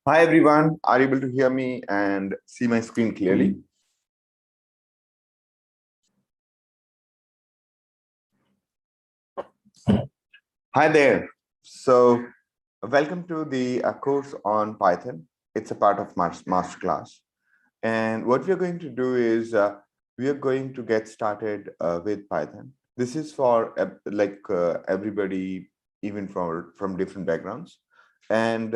Hi everyone, are you able to hear me and see my screen clearly? Hi there. So welcome to the course on Python. It's a part of masterclass. And what we're going to do is we are going to get started with Python. This is for everybody, even from different backgrounds. And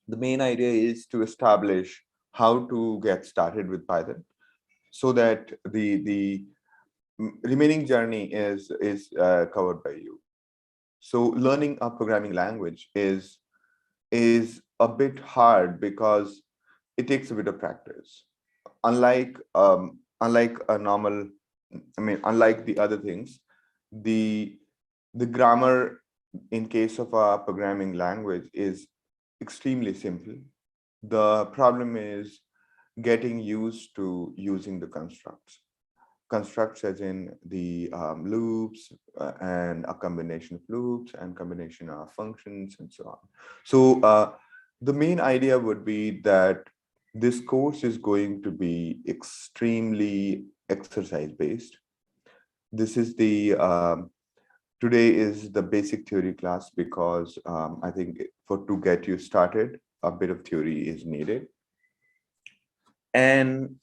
the main idea is to establish how to get started with Python so that the remaining journey is covered by you. So learning a programming language is a bit hard because it takes a bit of practice. Unlike a normal, unlike the other things, the the grammar in case of a programming language is extremely simple. The problem is getting used to using the constructs as in the loops and a combination of loops and combination of functions and so on. So the main idea would be that this course is going to be extremely exercise based. This is the today is the basic theory class because I think to get you started, a bit of theory is needed. And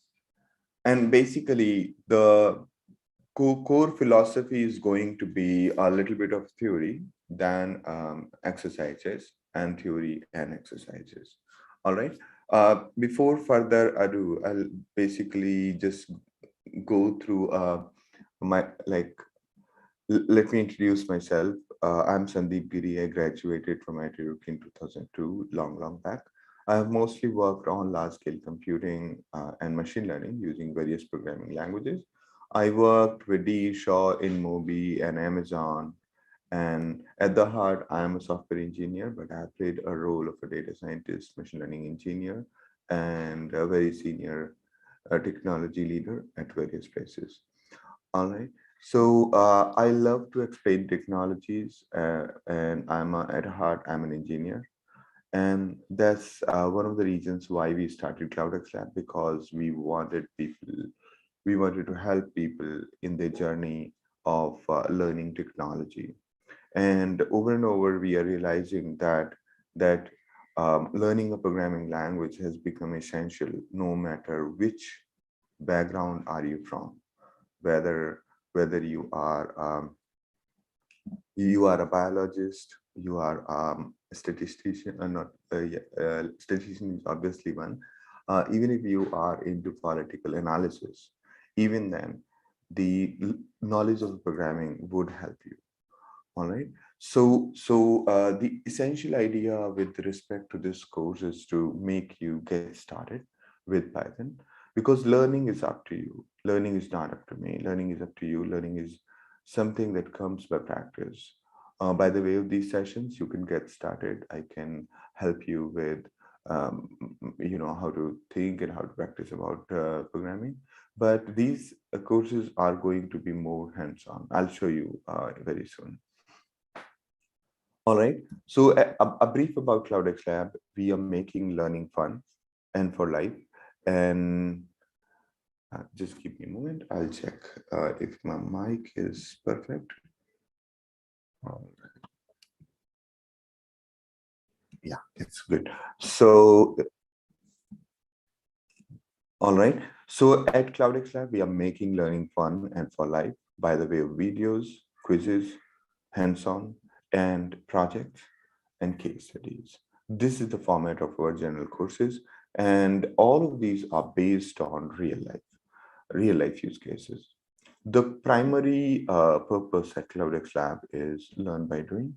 basically the core philosophy is going to be a little bit of theory than exercises and theory and exercises. All right. Before further ado, I'll basically just go through let me introduce myself. I'm Sandeep Giri. I graduated from IT Roorkee in 2002, long back. I have mostly worked on large-scale computing and machine learning using various programming languages. I worked with D. Shaw, InMobi, and Amazon. And at the heart, I am a software engineer, but I have played a role of a data scientist, machine learning engineer, and a very senior technology leader at various places. All right. So I love to explain technologies, and at heart, I'm an engineer. And that's one of the reasons why we started CloudxLab, because we wanted to help people in their journey of learning technology. And over, we are realizing that learning a programming language has become essential, no matter which background are you from, whether whether you are a biologist, you are a statistician, not statistician is obviously one. Even if you are into political analysis, even then, the knowledge of programming would help you. All right. So the essential idea with respect to this course is to make you get started with Python, because learning is up to you. Learning is not up to me. Learning is up to you. Learning is something that comes by practice. By the way of these sessions, you can get started. I can help you with, how to think and how to practice about programming. But these courses are going to be more hands-on. I'll show you very soon. All right. So a brief about CloudxLab. We are making learning fun and for life. And just give me a moment. I'll check if my mic is perfect. All right. Yeah, it's good. So, all right. So at CloudxLab, we are making learning fun and for life by the way of videos, quizzes, hands-on, and projects and case studies. This is the format of our general courses, and all of these are based on real life use cases. The primary purpose at CloudxLab is learn by doing,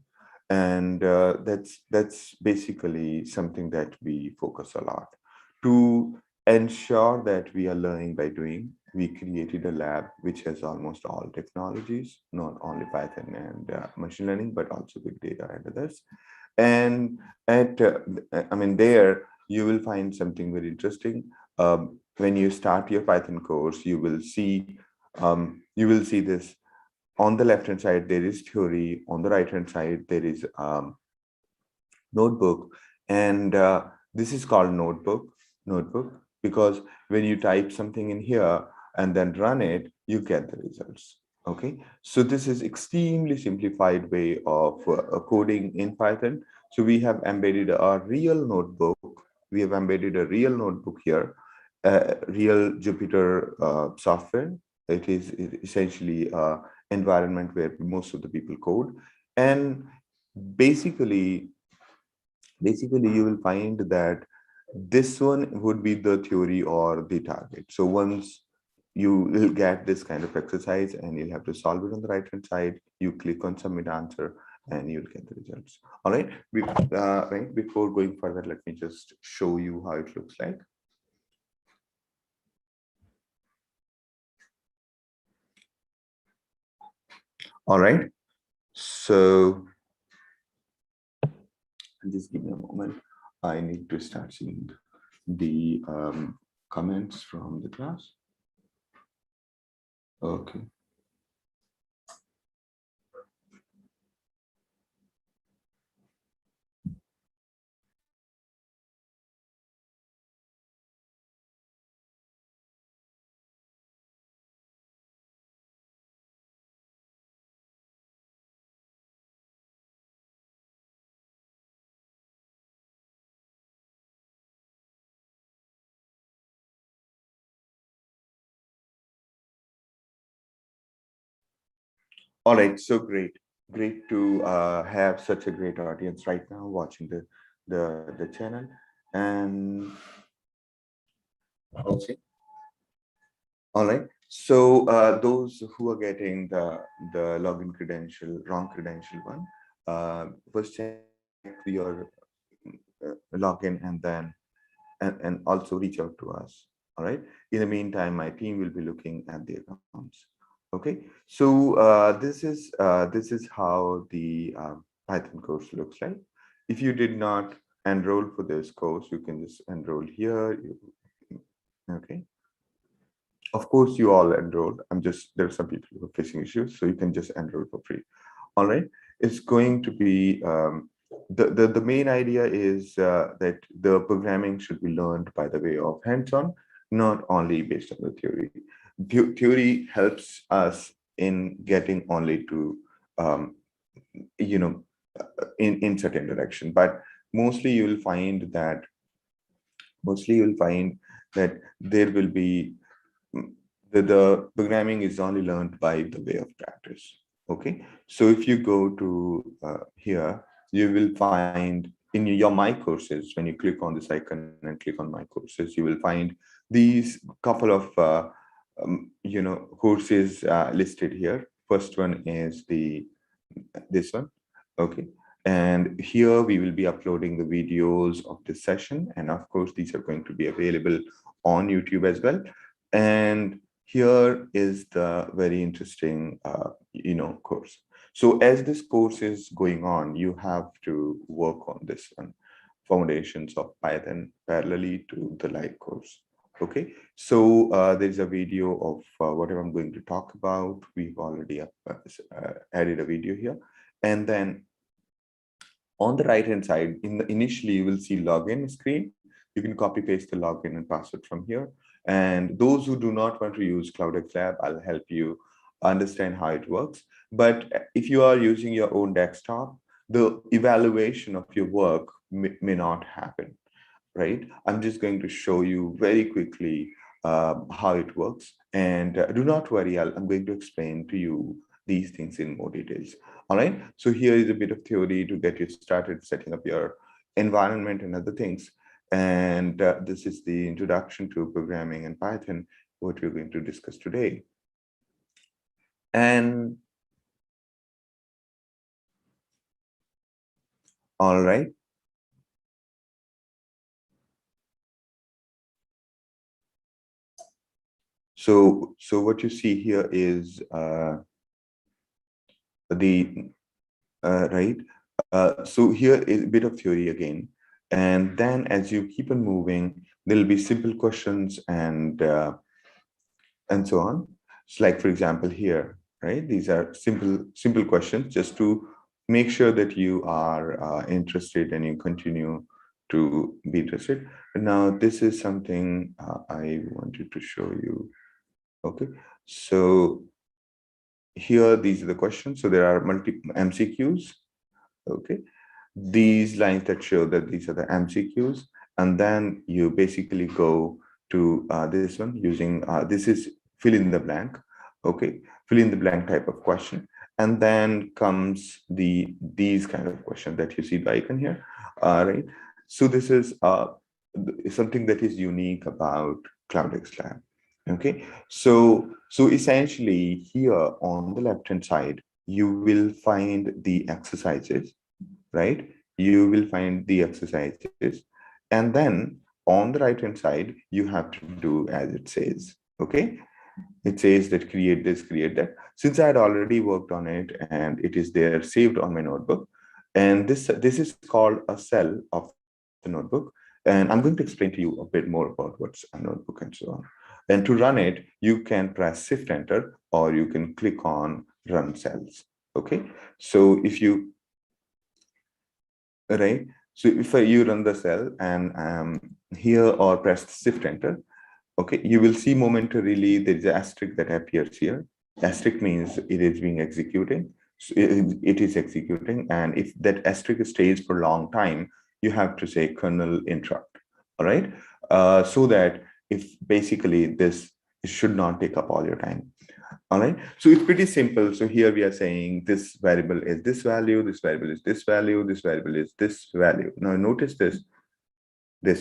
and that's basically something that we focus a lot. To ensure that we are learning by doing, we created a lab which has almost all technologies, not only Python and machine learning, but also big data and others. And at there you will find something very interesting. When you start your Python course, you will see this. On the left hand side there is theory, on the right hand side there is notebook, And this is called notebook, because when you type something in here and then run it, you get the results. Okay, so this is extremely simplified way of coding in Python. So we have embedded a real notebook. We have embedded a real notebook here, real Jupyter software. It is essentially a environment where most of the people code. And basically you will find that this one would be the theory or the target. So once you will get this kind of exercise and you'll have to solve it on the right hand side, you click on submit answer and you'll get the results. All right. Right before going further, let me just show you how it looks like. All right. So just give me a moment. I need to start seeing the comments from the class. Okay. All right, so great to have such a great audience right now watching the channel. And okay, all right. So those who are getting the login credential, wrong credential one, first check your login and then and also reach out to us. All right. In the meantime, my team will be looking at the accounts. Okay. So this is how the Python course looks like. If you did not enroll for this course, you can just enroll here. Okay. Of course, you all enrolled. I'm just, there are some people who are facing issues, so you can just enroll for free. All right. It's going to be, the main idea is that the programming should be learned by the way of hands-on, not only based on the theory. Theory helps us in getting only to, you know, in certain direction, but mostly you will find that, there will be the programming is only learned by the way of practice. Okay, so if you go to here, you will find in your my courses, when you click on this icon and click on my courses, you will find these couple of courses listed here. First one is this one. Okay, and here we will be uploading the videos of this session, and of course these are going to be available on YouTube as well. And here is the very interesting course. So as this course is going on, you have to work on this one, foundations of Python, parallelly to the live course. Okay, so there's a video of whatever I'm going to talk about. We've already added a video here. And then on the right hand side, initially you will see login screen. You can copy paste the login and password from here. And those who do not want to use CloudxLab, I'll help you understand how it works. But if you are using your own desktop, the evaluation of your work may not happen, right? I'm just going to show you very quickly how it works. And do not worry, I'm going to explain to you these things in more details. All right, so here is a bit of theory to get you started setting up your environment and other things. And this is the introduction to programming in Python, what we're going to discuss today. And all right. So what you see here is the right. So here is a bit of theory again. And then as you keep on moving, there'll be simple questions and so on. So like, for example, here, right? These are simple questions just to make sure that you are interested and you continue to be interested. Now, this is something I wanted to show you. Okay, so here, these are the questions. So there are multiple MCQs. Okay, these lines that show that these are the MCQs, and then you basically go to this one using this is fill in the blank. Okay, fill in the blank type of question, and then comes these kind of questions that you see the icon here. Right. So this is something that is unique about CloudxLab. Okay, so essentially here on the left hand side you will find the exercises, right? You will find the exercises, and then on the right hand side you have to do as it says. Okay, it says that create this, create that. Since I had already worked on it and it is there saved on my notebook, and this is called a cell of the notebook, and I'm going to explain to you a bit more about what's a notebook and so on. And to run it, you can press shift enter, or you can click on run cells. Okay, so if you, right, so if you run the cell and here or press shift enter, okay, you will see momentarily there is an asterisk that appears here. Asterisk means it is being executed. So it is executing, and if that asterisk stays for a long time, you have to say kernel interrupt. All right, so that if basically this should not take up all your time. All right, so it's pretty simple. So here we are saying this variable is this value, this variable is this value, this variable is this value. Now notice this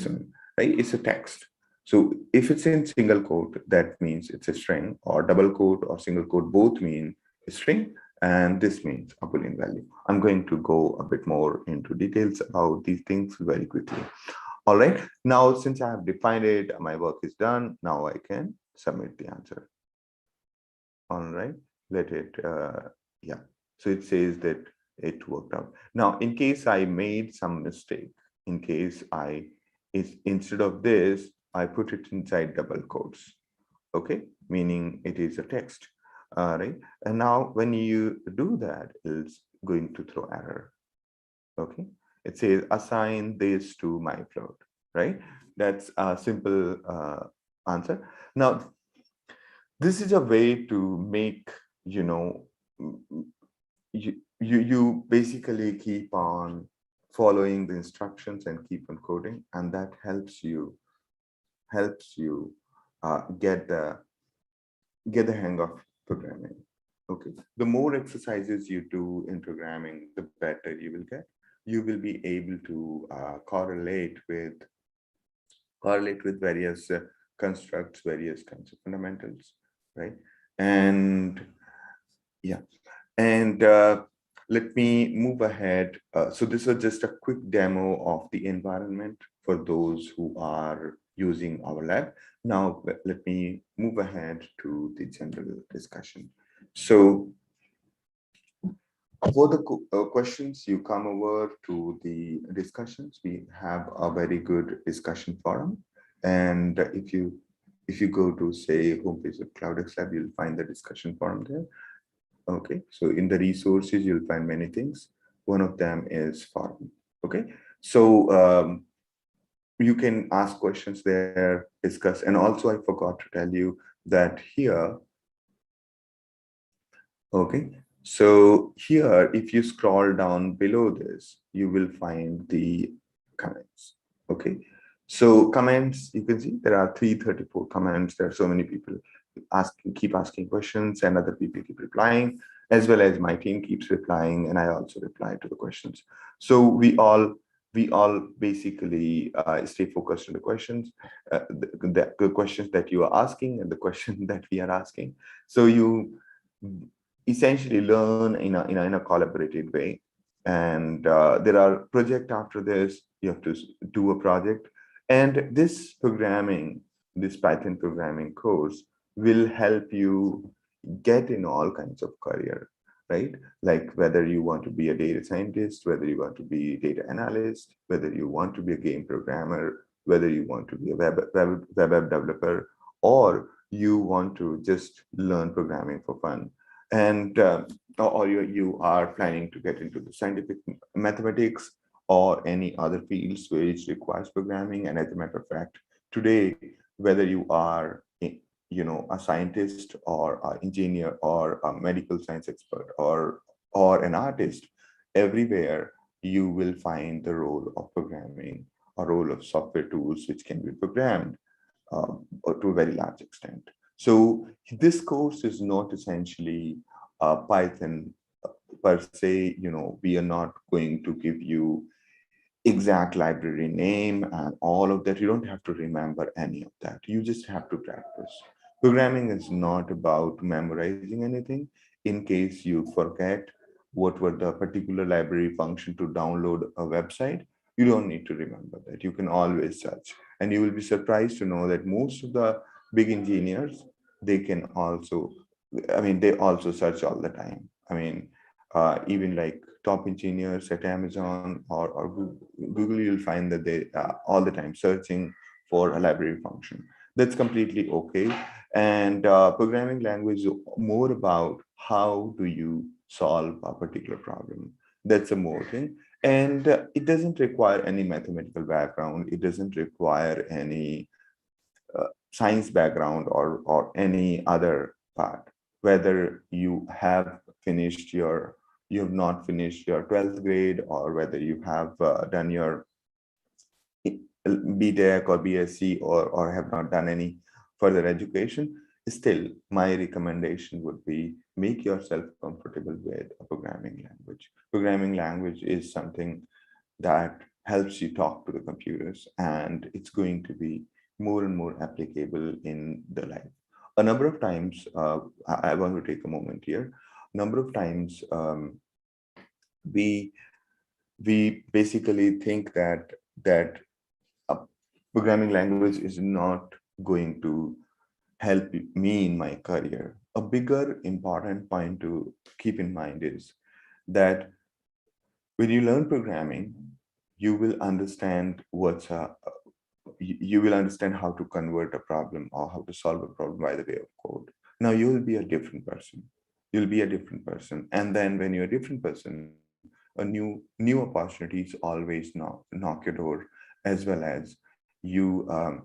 one, right? It's a text. So if it's in single quote, that means it's a string, or double quote or single quote, both mean a string, and this means a Boolean value. I'm going to go a bit more into details about these things very quickly. All right, now since I have defined it, my work is done. Now I can submit the answer. All right, let it, yeah. So it says that it worked out. Now, in case I made some mistake, in case instead of this, I put it inside double quotes, okay, meaning it is a text, right? And now when you do that, it's going to throw error, okay? It says assign this to my float, right? That's a simple answer. Now, this is a way to make, you know, you basically keep on following the instructions and keep on coding, and that helps you get the hang of programming. Okay, the more exercises you do in programming, the better you will get. You will be able to correlate with various constructs, various kinds of fundamentals, right? And yeah, and let me move ahead. So this was just a quick demo of the environment for those who are using our lab. Now, let me move ahead to the general discussion. So for the questions, you come over to the discussions. We have a very good discussion forum. And if you go to, say, homepage of CloudxLab, you'll find the discussion forum there. Okay, so in the resources, you'll find many things. One of them is forum. Okay, so you can ask questions there, discuss. And also, I forgot to tell you that here, okay, so here, if you scroll down below this, you will find the comments. Okay, so comments, you can see there are 334 comments. There are so many people keep asking questions, and other people keep replying, as well as my team keeps replying, and I also reply to the questions. So we all basically stay focused on the questions, the questions that you are asking and the question that we are asking. So you essentially learn in a collaborative way. And there are project after this. You have to do a project, and this Python programming course will help you get in all kinds of career, right? Like whether you want to be a data scientist, whether you want to be a data analyst, whether you want to be a game programmer, whether you want to be a web app developer, or you want to just learn programming for fun, and or you are planning to get into the scientific mathematics, or any other fields which requires programming. And as a matter of fact, today, whether you are a scientist or an engineer or a medical science expert or an artist, everywhere you will find the role of programming, a role of software tools which can be programmed to a very large extent. So this course is not essentially Python per se. We are not going to give you exact library name and all of that. You don't have to remember any of that. You just have to practice. Programming is not about memorizing anything. In case you forget what were the particular library function to download a website, you don't need to remember that. You can always search. And you will be surprised to know that most of the big engineers, they can also, they also search all the time. Even like top engineers at Amazon or Google, you'll find that they all the time searching for a library function. That's completely okay. And programming language is more about how do you solve a particular problem. That's a more thing. And it doesn't require any mathematical background. It doesn't require any science background or any other part. Whether you have not finished your 12th grade, or whether you have done your BTech or BSc, or have not done any further education, still my recommendation would be make yourself comfortable with a programming language. Programming language is something that helps you talk to the computers, and it's going to be more and more applicable in the life. A number of times, I want to take a moment here. Number of times, we basically think that a programming language is not going to help me in my career. A bigger important point to keep in mind is that when you learn programming, you will understand you will understand how to convert a problem or how to solve a problem by the way of code. Now you will be a different person. You'll be a different person. And then when you're a different person, a new opportunities always knock your door, as well as you uh,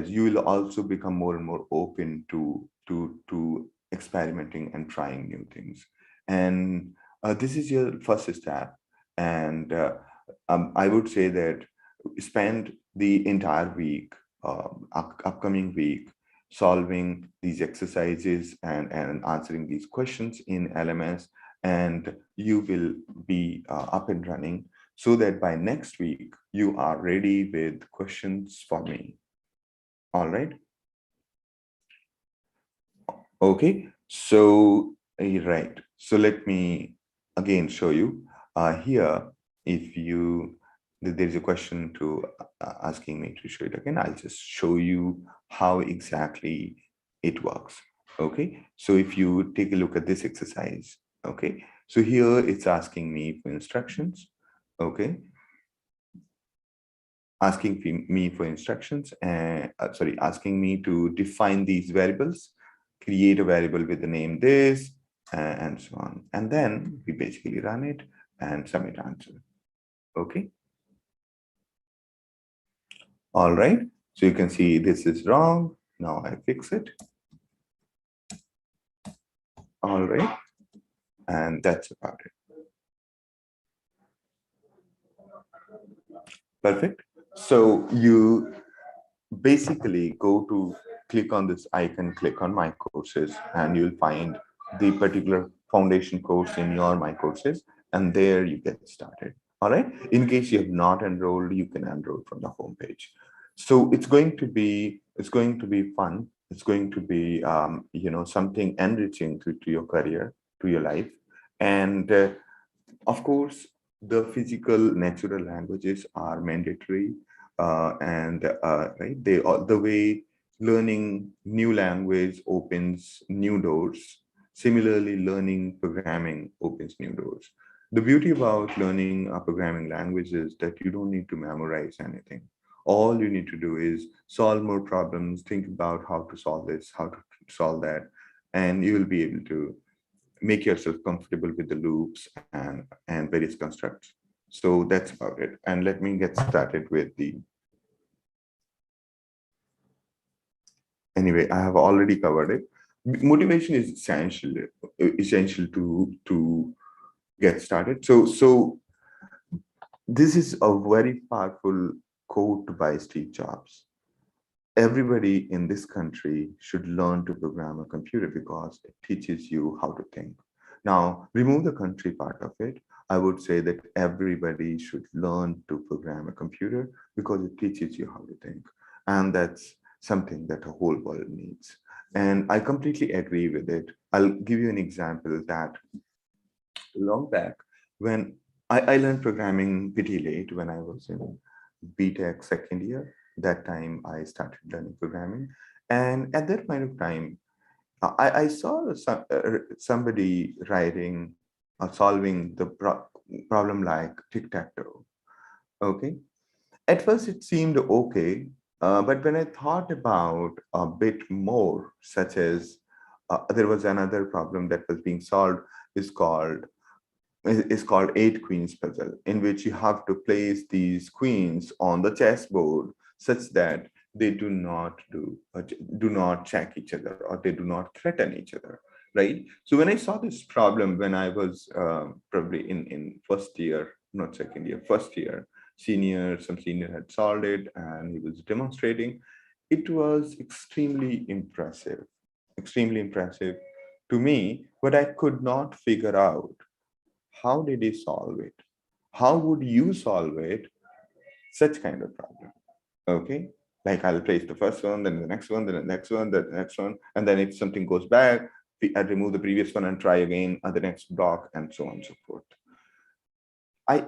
you will also become more and more open to experimenting and trying new things. And this is your first step. And I would say that spend the entire week, upcoming week, solving these exercises and answering these questions in LMS, and you will be up and running, so that by next week you are ready with questions for me. All right. Okay. So, right. So let me again show you here. If you, there's a question to asking me to show it again. I'll just show you how exactly it works. Okay. So if you take a look at this exercise, okay. So here it's asking me for instructions. Okay. Asking me for instructions and asking me to define these variables, create a variable with the name this, and so on. And then we basically run it and submit answer. Okay. All right. So you can see this is wrong. Now I fix it. All right. And that's about it. Perfect. So you basically go to click on this icon, click on my courses, and you'll find the particular foundation course in your my courses, and there you get started. All right. In case you have not enrolled, you can enroll from the home page. So it's going to be fun. It's going to be something enriching to your career, to your life. And of course, the physical natural languages are mandatory, and right, the way learning new language opens new doors. Similarly, learning programming opens new doors. The beauty about learning a programming language is that you don't need to memorize anything. All you need to do is solve more problems, think about how to solve this, how to solve that, and you will be able to make yourself comfortable with the loops and various constructs. So that's about it. And let me get started with the, anyway, I have already covered it. Motivation is essential to get started. So this is a very powerful quote by Steve Jobs. Everybody in this country should learn to program a computer because it teaches you how to think. Now, remove the country part of it. I would say that everybody should learn to program a computer because it teaches you how to think. And that's something that the whole world needs. And I completely agree with it. I'll give you an example that long back when I learned programming pretty late when I was in BTech second year. That time I started learning programming. And at that point of time, I saw somebody writing or solving the problem like tic-tac-toe. Okay. At first it seemed okay. But when I thought about a bit more, such as there was another problem that was being solved is called is called eight queens puzzle, in which you have to place these queens on the chessboard such that they do not check each other or they do not threaten each other, right? So when I saw this problem when I was probably in first year, not second year, first year, some senior had solved it and he was demonstrating. It was extremely impressive to me, but I could not figure out how did he solve it? How would you solve it? Such kind of problem. Okay. Like I'll place the first one, then the next one, then the next one, then the next one. And then if something goes bad, I'd remove the previous one and try again at the next block and so on and so forth. I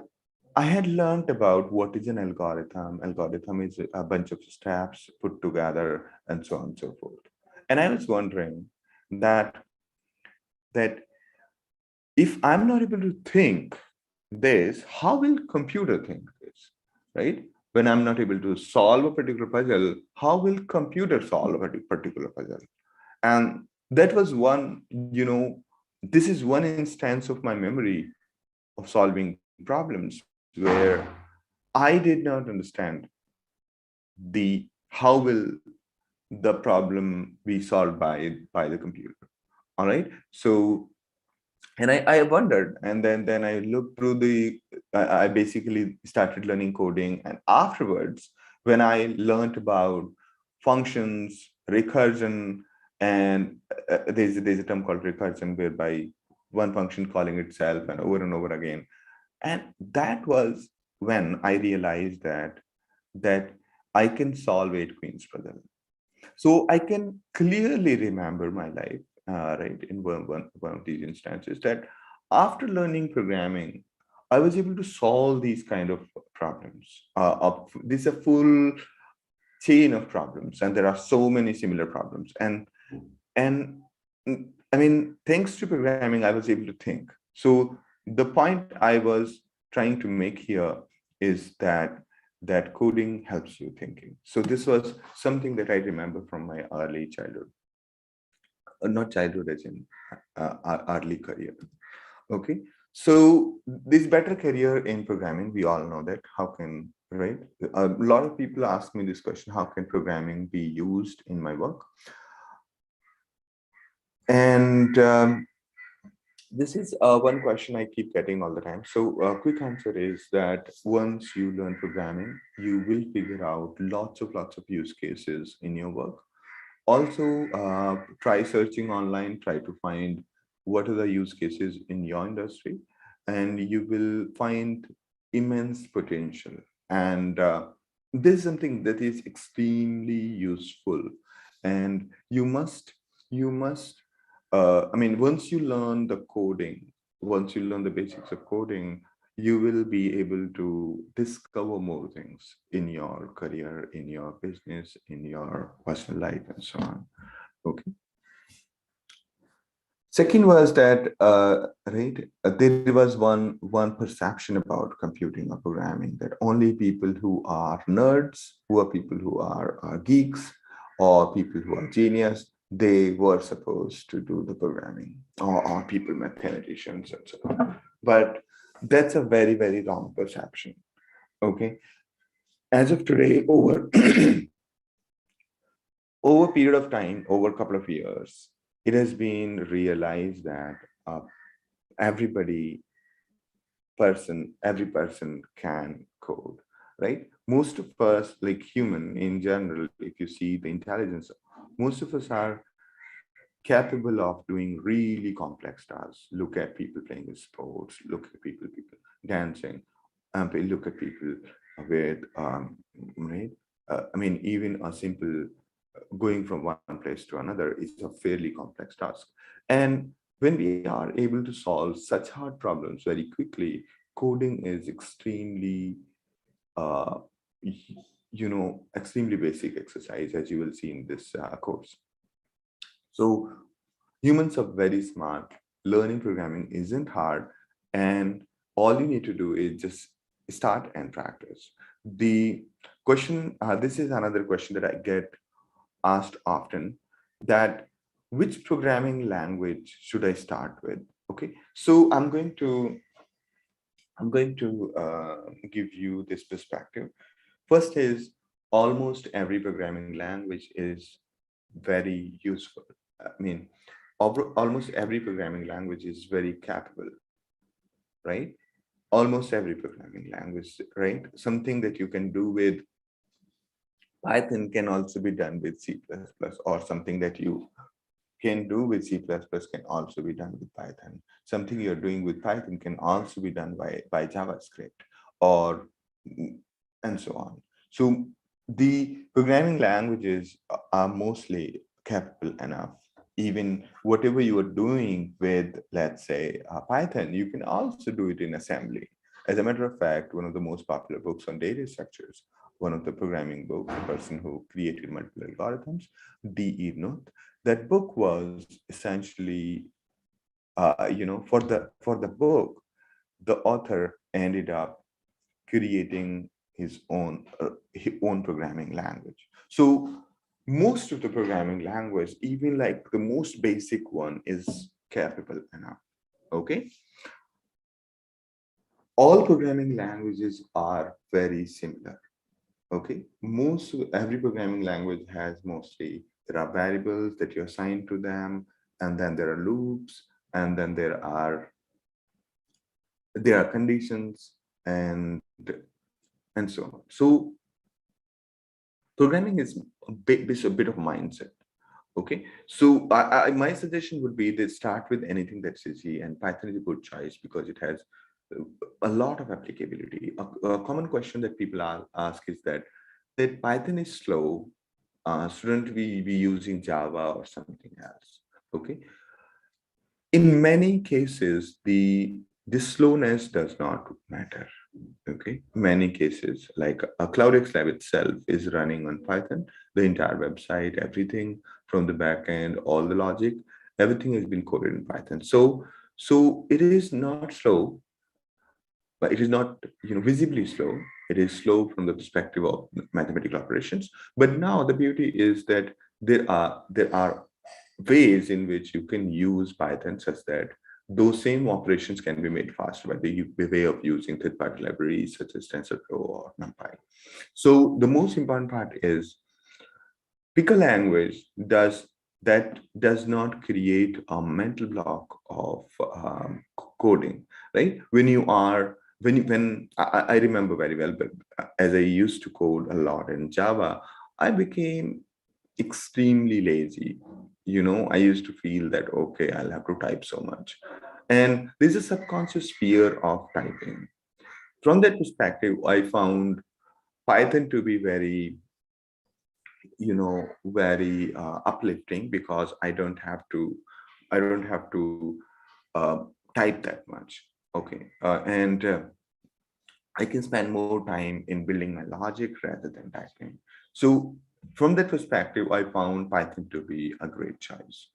I had learned about what is an algorithm. Algorithm is a bunch of steps put together and so on and so forth. And I was wondering that that if I'm not able to think this, how will computer think this, right? When I'm not able to solve a particular puzzle, how will computer solve a particular puzzle? And that was one, this is one instance of my memory of solving problems where I did not understand the how will the problem be solved by the computer. All right. So and I wondered, and then I looked through I basically started learning coding, and afterwards when I learned about functions, recursion, and there's a term called recursion whereby one function calling itself and over again. And that was when I realized that I can solve eight queens puzzle. So I can clearly remember my life, right, in one of these instances that after learning programming, I was able to solve these kind of problems. This is a full chain of problems, and there are so many similar problems. And I mean, thanks to programming, I was able to think. So the point I was trying to make here is that coding helps you thinking. So this was something that I remember from my early childhood, not childhood as in early career. Okay, so this better career in programming, we all know that. How can, right? A lot of people ask me this question: how can programming be used in my work? And this is one question I keep getting all the time. So quick answer is that once you learn programming, you will figure out lots of use cases in your work. Also, try searching online, try to find what are the use cases in your industry, and you will find immense potential. And this is something that is extremely useful. And you must I mean, once you learn the coding, once you learn the basics of coding, you will be able to discover more things in your career, in your business, in your personal life, and so on. Okay. Second was that, right, there was one perception about computing or programming that only people who are nerds, who are people who are geeks, or people who are genius, they were supposed to do the programming, or people mathematicians and so on. But That's a very, very wrong perception. Okay. As of today, over over a period of time, over a couple of years, it has been realized that uh, everybody every person can code, right? Most of us, like human in general, if you see the intelligence, most of us are capable of doing really complex tasks. Look at people playing sports, look at people dancing, look at people with, right? I mean, even a simple going from one place to another is a fairly complex task. And when we are able to solve such hard problems very quickly, coding is extremely, uh, extremely basic exercise, as you will see in this course. So humans are very smart. Learning programming isn't hard, and all you need to do is just start and practice. The question, this is another question that I get asked often, that which programming language should I start with? Okay, so I'm going to give you this perspective. First is, almost every programming language is very useful. I mean, almost every programming language is very capable, right? Almost every programming language, right? Something that you can do with Python can also be done with C++, or something that you can do with C++ can also be done with Python. Something you're doing with Python can also be done by JavaScript, or and so on. So the programming languages are mostly capable enough. Even whatever you are doing with, let's say, Python, you can also do it in assembly. As a matter of fact, one of the most popular books on data structures, one of the programming books, the person who created multiple algorithms, D.E. Nuth, that book was essentially, for the book, the author ended up creating his own programming language. So most of the programming language, even like the most basic one, is capable enough. Okay, all programming languages are very similar. Okay, every programming language has, mostly, there are variables that you assign to them, and then there are loops, and then there are conditions, and and so on. So programming is a bit of mindset. Okay, so my suggestion would be to start with anything that's easy, and Python is a good choice because it has a lot of applicability. A common question that people ask is that Python is slow. Shouldn't we be using Java or something else? Okay, in many cases, the slowness does not matter. Okay, many cases, like a CloudxLab itself is running on Python. The entire website, everything from the backend, all the logic, everything has been coded in Python. So it is not slow, but it is not, visibly slow. It is slow from the perspective of mathematical operations. But now the beauty is that there are ways in which you can use Python such that those same operations can be made faster by the way of using third-party libraries such as TensorFlow or NumPy. So the most important part is, pick a language does not create a mental block of coding, right? When I remember very well, but as I used to code a lot in Java, I became extremely lazy. I used to feel that, okay, I'll have to type so much. And there's a subconscious fear of typing. From that perspective, I found Python to be very uplifting, because I don't have to uh, type that much. Okay, and I can spend more time in building my logic rather than typing. So from that perspective, I found Python to be a great choice.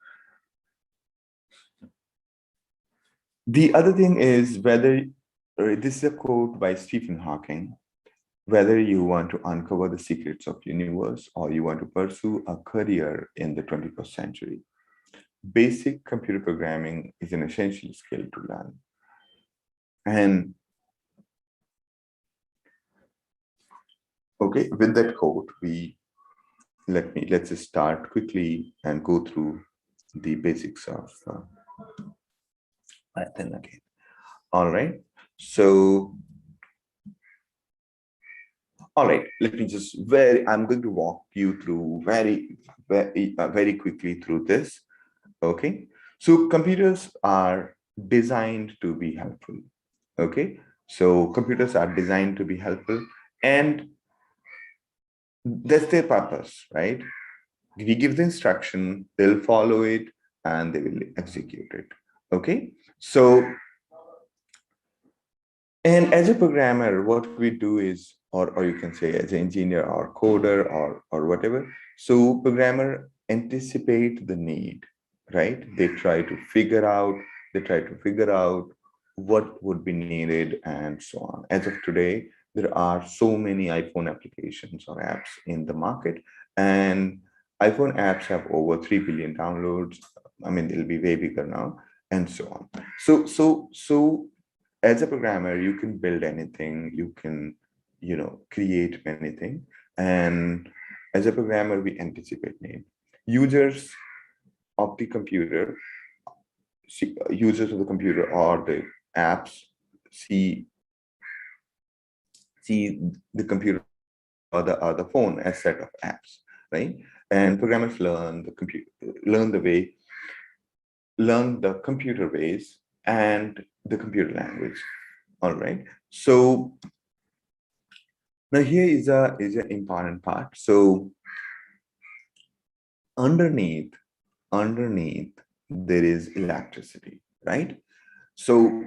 The other thing is, this is a quote by Stephen Hawking: whether you want to uncover the secrets of universe or you want to pursue a career in the 21st century, basic computer programming is an essential skill to learn. And okay, with that code, let's just start quickly and go through the basics of Python again. All right. So, all right, let me just I'm going to walk you through very quickly through this. Okay. So computers are designed to be helpful. Okay. So computers are designed to be helpful, and that's their purpose, right? We give the instruction, they'll follow it, and they will execute it. Okay. So, and as a programmer, what we do is, or you can say as an engineer or coder or whatever. So programmer anticipate the need, right? They try to figure out what would be needed and so on. As of today, there are so many iPhone applications or apps in the market, and iPhone apps have over 3 billion downloads. I mean, they'll be way bigger now, and so on. So as a programmer, you can build anything, you can, create anything. And as a programmer, we anticipate need. Users of the computer, users of the computer or the apps see the computer or the phone as set of apps, right? And programmers learn the computer ways and the computer language. All right. So now here is an important part. So underneath underneath there is electricity, right? So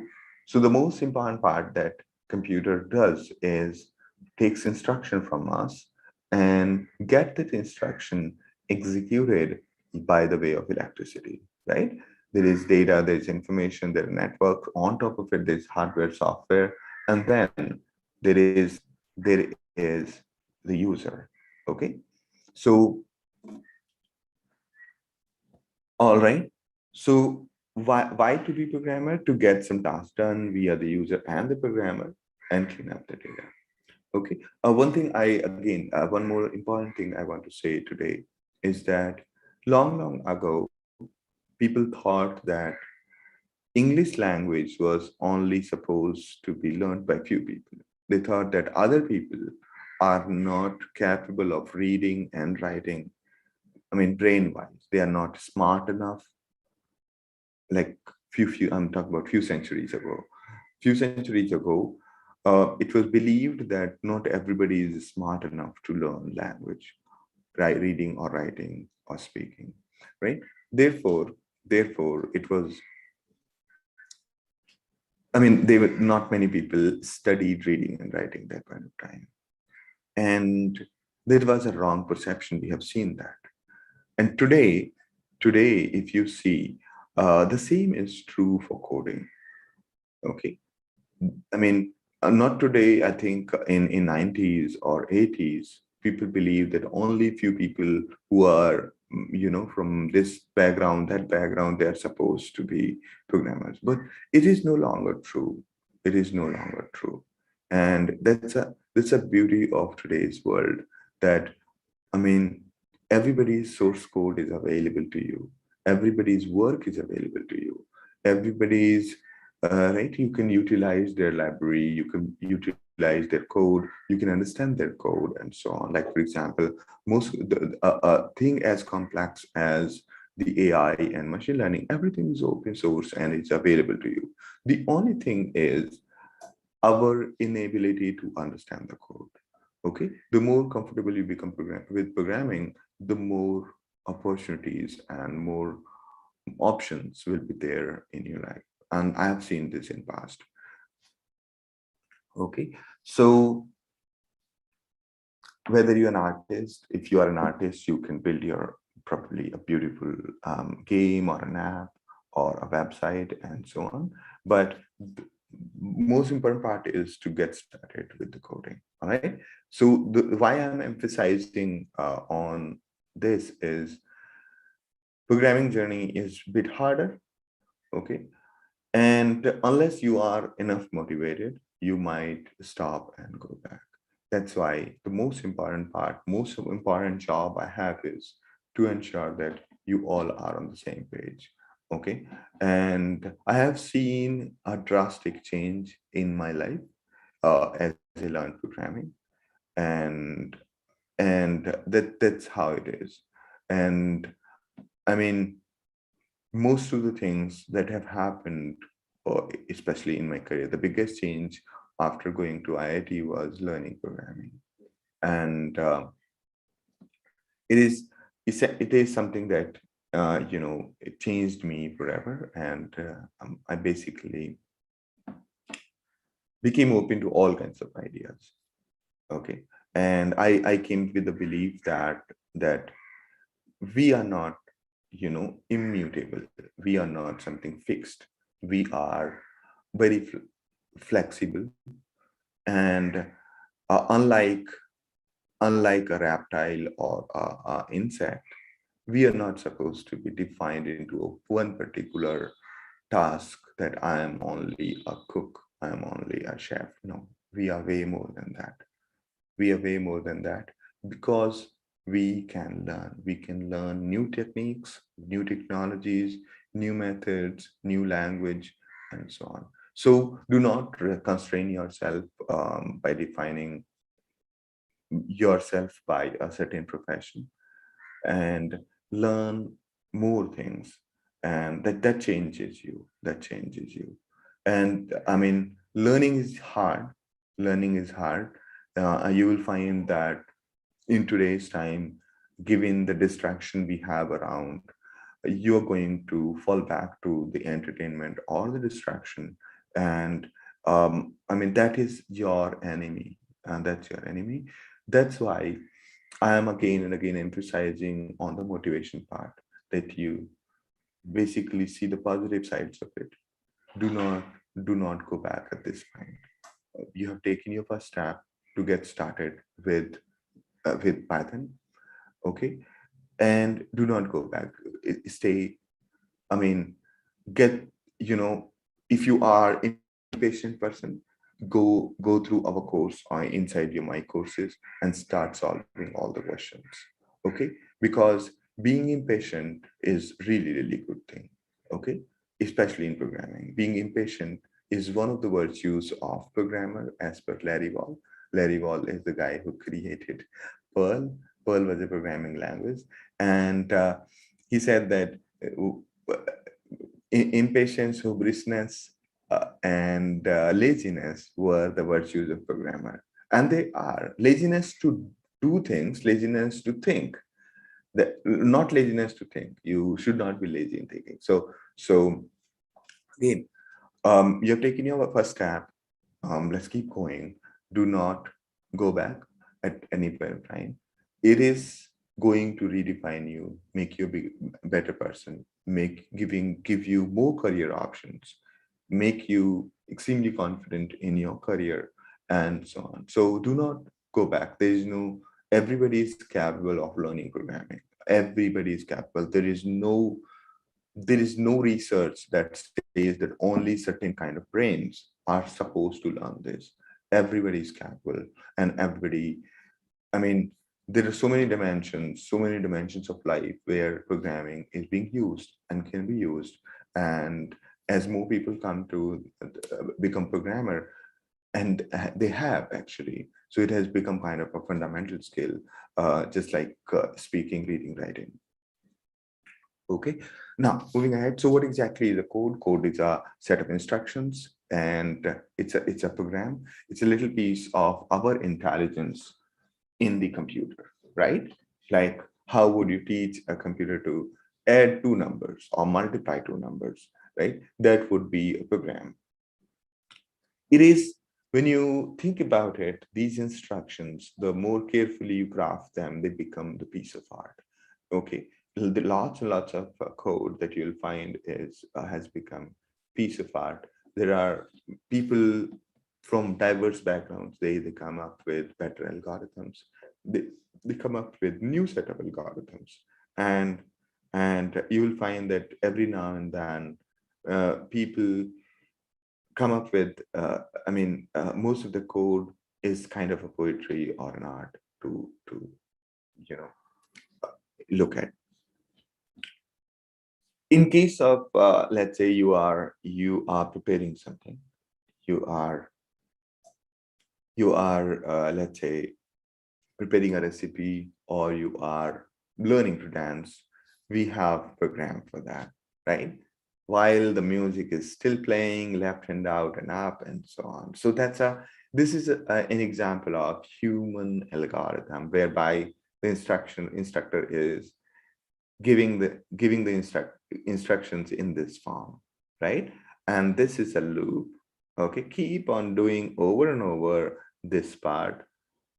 the most important part that computer does is takes instruction from us and get that instruction executed by the way of electricity, right? There is data, there's information, there are networks. On top of it, there's hardware, software, and then there is the user. Okay. So all right. So why to be programmer? To get some tasks done via the user and the programmer and clean up the data. Okay. One more important thing I want to say today is that long ago, people thought that English language was only supposed to be learned by few people. They thought that other people are not capable of reading and writing. I mean, brain-wise, they are not smart enough. Like I'm talking about few centuries ago. It was believed that not everybody is smart enough to learn language, right? Reading or writing or speaking, right? Therefore, it was. I mean, they were not many people studied reading and writing that kind of time, and there was a wrong perception. We have seen that, and today, if you see, the same is true for coding. Okay. I mean, not today. I think in 90s or 80s, people believe that only few people who are, from this background, that background, they're supposed to be programmers. But it is no longer true. It is no longer true. And that's a beauty of today's world, that, I mean, everybody's source code is available to you. Everybody's work is available to you. Everybody's right. You can utilize their library. You can utilize their code. You can understand their code and so on. Like, for example, a thing as complex as the AI and machine learning, everything is open source and it's available to you. The only thing is our inability to understand the code. Okay, the more comfortable you become with programming, the more opportunities and more options will be there in your life. And I have seen this in past. Okay, so whether you're an artist, if you are an artist, you can build your probably a beautiful game or an app or a website and so on. But the most important part is to get started with the coding. All right. So why I'm emphasizing on this is programming journey is a bit harder. Okay. And unless you are enough motivated, you might stop and go back. That's why the most important part, most important job I have is to ensure that you all are on the same page. Okay. And I have seen a drastic change in my life as I learned programming. And that's how it is. And I mean, most of the things that have happened, or especially in my career, the biggest change after going to IIT was learning programming. And it is something that it changed me forever. And I basically became open to all kinds of ideas. Okay. And I came with the belief that we are not, immutable. We are not something fixed. We are very flexible. And unlike a reptile or a insect, we are not supposed to be defined into one particular task, that I am only a cook, I am only a chef. No, we are way more than that. We are way more than that, because we can learn new techniques, new technologies, new methods, new language, and so on. So do not constrain yourself by defining yourself by a certain profession, and learn more things. And that changes you, that changes you. And I mean, learning is hard. Learning is hard. You will find that in today's time, given the distraction we have around, you're going to fall back to the entertainment or the distraction. And I mean, that is your enemy. And that's your enemy. That's why I am again and again emphasizing on the motivation part, that you basically see the positive sides of it. Do not do not go back at this point. You have taken your first step to get started with Python. Okay. And do not go back. Stay, I mean, get, if you are impatient person, go through our course or inside your my courses and start solving all the questions. Okay. Because being impatient is really good thing. Okay. Especially in programming, being impatient is one of the virtues of programmer, as per Larry Wall. Larry Wall is the guy who created Perl. Perl was a programming language. And he said that impatience, hubrisness, and laziness were the virtues of programmer. And they are laziness to do things, laziness to think. Not laziness to think. You should not be lazy in thinking. So again, you have taken your first step. Let's keep going. Do not go back at any point of time. It is going to redefine you, make you a better person, give you more career options, make you extremely confident in your career, and so on. So do not go back. There is no, everybody is capable of learning programming. Everybody is capable. There is no research that says that only certain kind of brains are supposed to learn this. Everybody is capable, and everybody, I mean, there are so many dimensions of life where programming is being used and can be used. And as more people come to become programmer, and they have actually, so it has become kind of a fundamental skill, just like speaking, reading, writing. Okay, now moving ahead. So what exactly is a code? Code is a set of instructions, and it's a program. It's a little piece of our intelligence in the computer, right? Like, how would you teach a computer to add two numbers or multiply two numbers, right? That would be a program. It is, when you think about it, these instructions, the more carefully you craft them, they become the piece of art. Okay, the lots and lots of code that you'll find has become piece of art. There are people from diverse backgrounds. They come up with better algorithms. They come up with new set of algorithms, and you will find that every now and then people come up with, most of the code is kind of a poetry or an art to you know look at. In case of, let's say you are preparing something, you are let's say preparing a recipe, or you are learning to dance, we have program for that, right? While the music is still playing left hand out and up and so on. So this is an example of human algorithm whereby the instructor is giving the instructions in this form, right? And this is a loop. Okay, keep on doing over and over this part,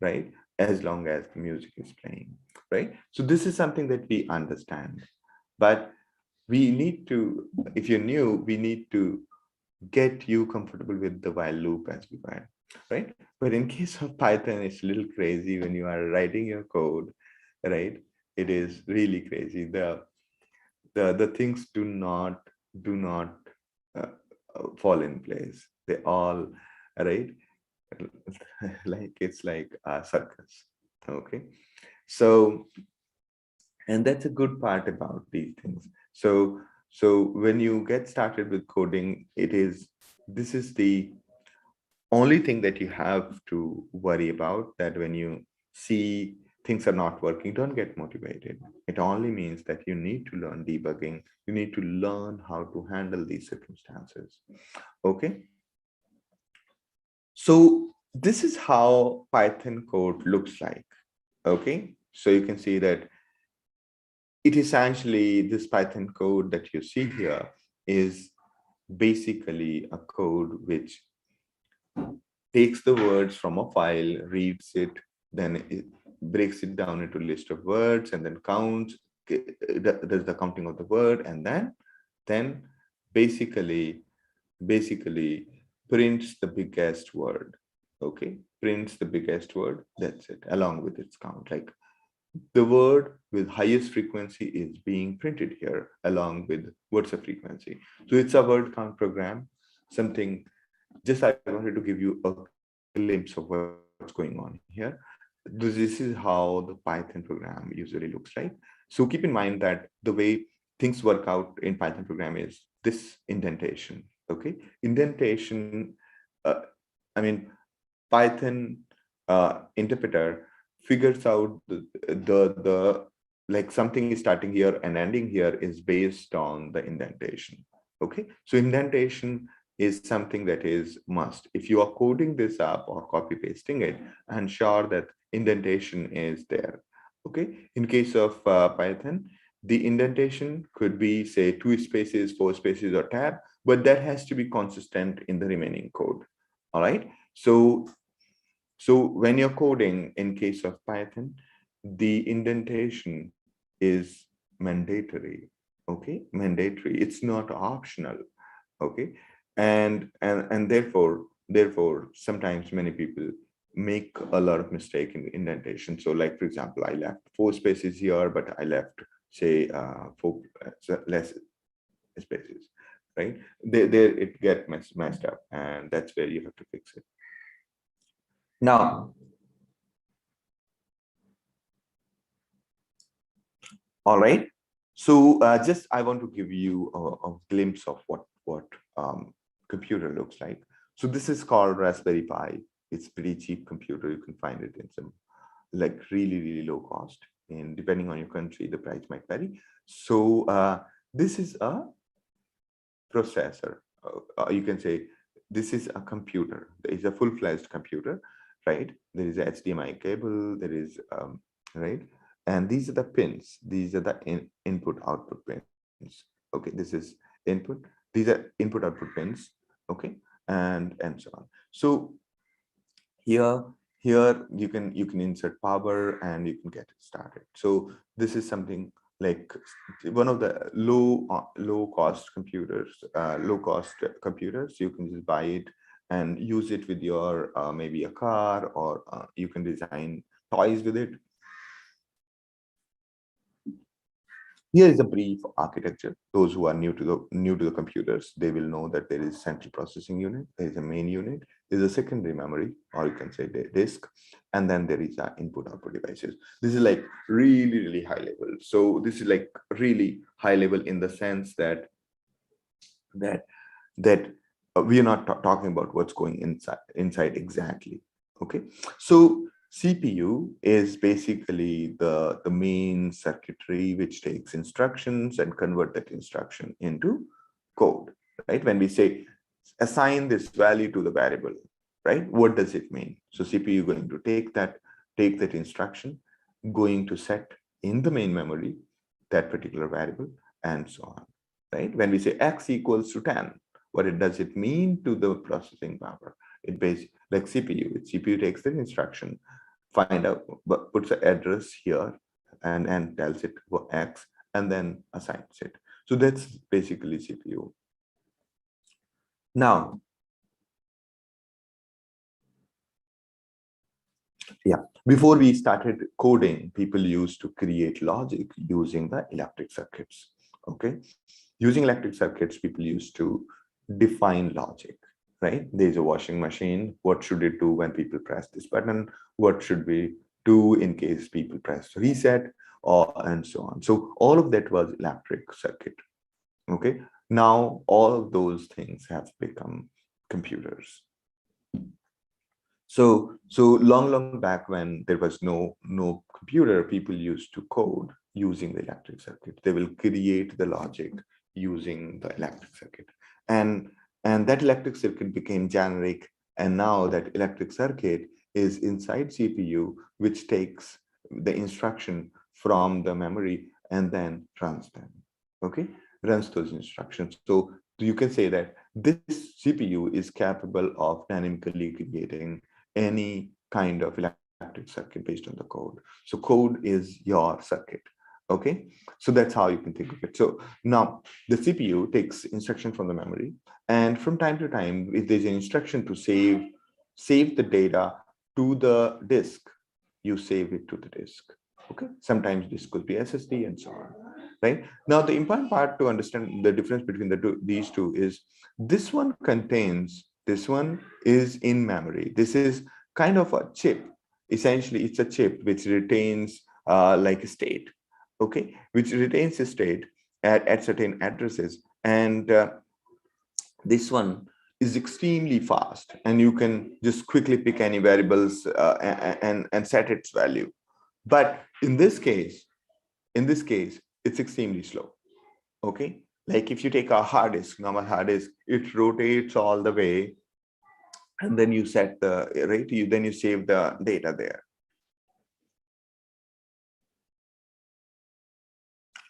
right? As long as the music is playing, right? So this is something that we understand, but we need to, if you're new, we need to get you comfortable with the while loop as we go, right? But in case of Python, it's a little crazy when you are writing your code, right? It is really crazy. The things do not uh, fall in place. They all, right? Like it's like a circus. Okay, so, and that's a good part about these things. So when you get started with coding, this is the only thing that you have to worry about, that when you see things are not working, don't get motivated. It only means that you need to learn debugging. You need to learn how to handle these circumstances. Okay, so this is how Python code looks like. Okay, so you can see that it essentially, this Python code that you see here is basically a code which takes the words from a file, reads it, then it breaks it down into a list of words, and then counts, does the counting of the word, and then basically basically prints the biggest word. Okay, prints the biggest word, that's it, along with its count. Like, the word with highest frequency is being printed here along with words of frequency. So it's a word count program, something. Just I wanted to give you a glimpse of what's going on here. This is how the Python program usually looks like. So keep in mind that the way things work out in Python program is this indentation. Okay, indentation. Uh, I mean, Python interpreter figures out the like something is starting here and ending here is based on the indentation. Okay, so indentation is something that is must. If you are coding this up or copy pasting it, ensure that indentation is there. Okay, in case of Python, the indentation could be, say, 2 spaces, 4 spaces, or tab, but that has to be consistent in the remaining code. All right, so when you're coding, in case of Python, the indentation is mandatory. Okay, mandatory. It's not optional. Okay, and therefore sometimes many people make a lot of mistake in the indentation. So, like, for example, I left 4 spaces here, but I left, say, 4 less spaces, right? There it get messed up, and that's where you have to fix it. Now, all right. So just I want to give you a glimpse of what computer looks like. So this is called Raspberry Pi. It's pretty cheap computer. You can find it in some, like, really low cost. And depending on your country, the price might vary. So this is a processor. You can say this is a computer. There is a full-fledged computer, right? There is a HDMI cable. There is right, and these are the pins. These are the input output pins. Okay, this is input. These are input output pins. Okay, and so on. So here you can insert power and you can get it started. So this is something like one of the low cost computers. You can just buy it and use it with your maybe a car, or you can design toys with it. Here is a brief architecture. Those who are new to the computers, they will know that there is central processing unit, there is a main unit, there is a secondary memory, or you can say the disk, and then there is input output devices. This is like really high level. So this is like really high level in the sense that we are not talking about what's going inside exactly. Okay, so CPU is basically the main circuitry which takes instructions and convert that instruction into code, right? When we say assign this value to the variable, right, what does it mean? So CPU is going to take that instruction, going to set in the main memory that particular variable, and so on, right? When we say x equals to 10, what does it mean to the processing power? It basically, like CPU takes the instruction, find out, puts the address here, and tells it for x, and then assigns it. So that's basically CPU. Now, yeah, before we started coding, people used to create logic using the electric circuits. Okay, using electric circuits, people used to define logic, right? There's a washing machine. What should it do when people press this button? What should we do in case people press reset, or and so on? So all of that was electric circuit. Okay, now all of those things have become computers. So long back, when there was no computer, people used to code using the electric circuit. They will create the logic using the electric circuit, and that electric circuit became generic. And now that electric circuit is inside CPU, which takes the instruction from the memory and then runs them. Okay, runs those instructions. So you can say that this CPU is capable of dynamically creating any kind of electric circuit based on the code. So code is your circuit. Okay, so that's how you can think of it. So now the CPU takes instruction from the memory, and from time to time, if there's an instruction to save the data to the disk, you save it to the disk. Okay, sometimes this could be SSD and so on. Right now, the important part to understand the difference between these two is this one contains, this one is in memory. This is kind of a chip. Essentially, it's a chip which retains like a state, okay, which retains a state at certain addresses. And this one is extremely fast, and you can just quickly pick any variables and set its value. But in this case, it's extremely slow. Okay, like if you take a hard disk, normal hard disk, it rotates all the way, and then you set the rate, then you save the data there.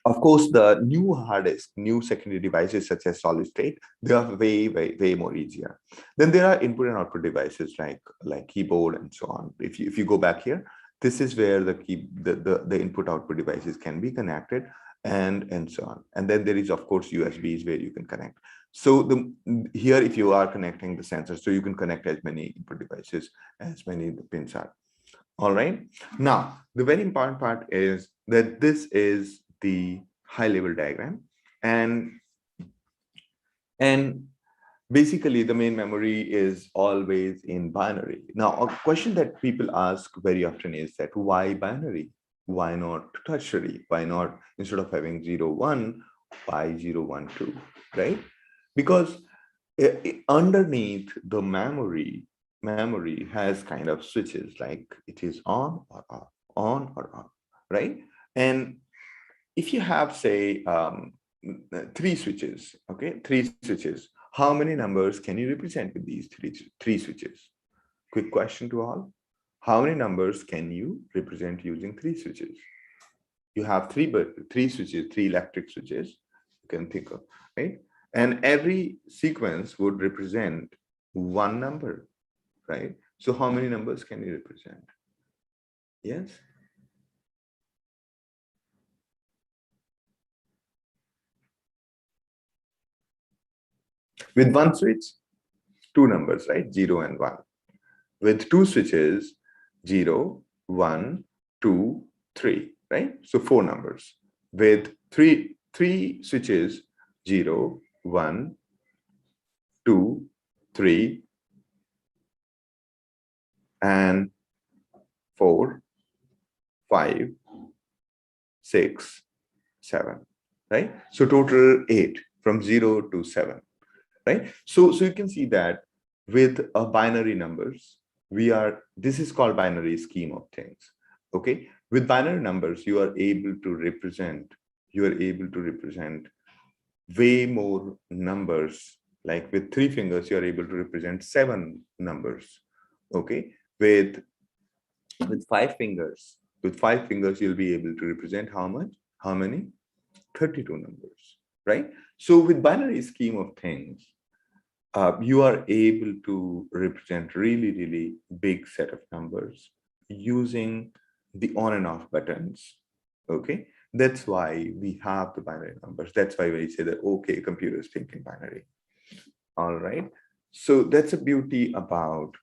Of course, the new hard disk, new secondary devices such as solid state, they are way more easier. Then there are input and output devices like keyboard and so on. If you go back here, this is where the input output devices can be connected, and so on. And then there is, of course, USBs where you can connect. So here, if you are connecting the sensors, so you can connect as many input devices as many the pins are. All right. Now, the very important part is that this is the high level diagram, and basically the main memory is always in binary. Now, a question that people ask very often is that why binary? Why not tertiary? Why not, instead of having 0 1, why 0 1 2, right? Because underneath the memory has kind of switches, like it is on or off, right? And if you have, say, 3 switches, okay, 3 switches, how many numbers can you represent with these three switches? Quick question to all. How many numbers can you represent using 3 switches? You have three switches, 3 electric switches, you can think of, right? And every sequence would represent 1 number, right? So how many numbers can you represent? Yes. With 1 switch, 2 numbers, right? 0 and 1. With 2 switches, 0, 1, 2, 3, right? So 4 numbers. with three switches, 0, 1, 2, 3, and 4, 5, 6, 7, right? So total 8 from 0 to 7, right? So you can see that with binary numbers, this is called binary scheme of things. Okay, with binary numbers, you are able to represent way more numbers. Like with 3 fingers, you are able to represent 7 numbers. Okay, with 5 fingers, you'll be able to represent how much? How many? 32 numbers, right? So with binary scheme of things, you are able to represent really big set of numbers using the on and off buttons. Okay, that's why we have the binary numbers. That's why we say that, okay, computers think in binary. All right, so that's a beauty about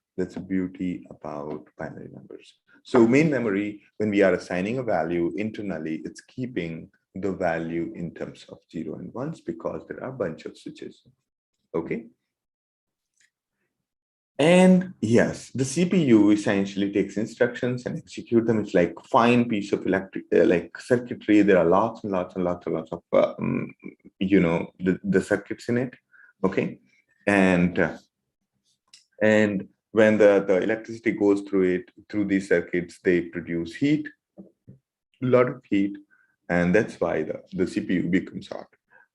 binary numbers. So main memory, when we are assigning a value internally, it's keeping the value in terms of 0 and 1s because there are a bunch of switches. Okay. And yes, the CPU essentially takes instructions and execute them. It's like fine piece of like circuitry. There are lots and lots of, the circuits in it. Okay. And when the electricity goes through these circuits, they produce heat, a lot of heat. And that's why the CPU becomes hot,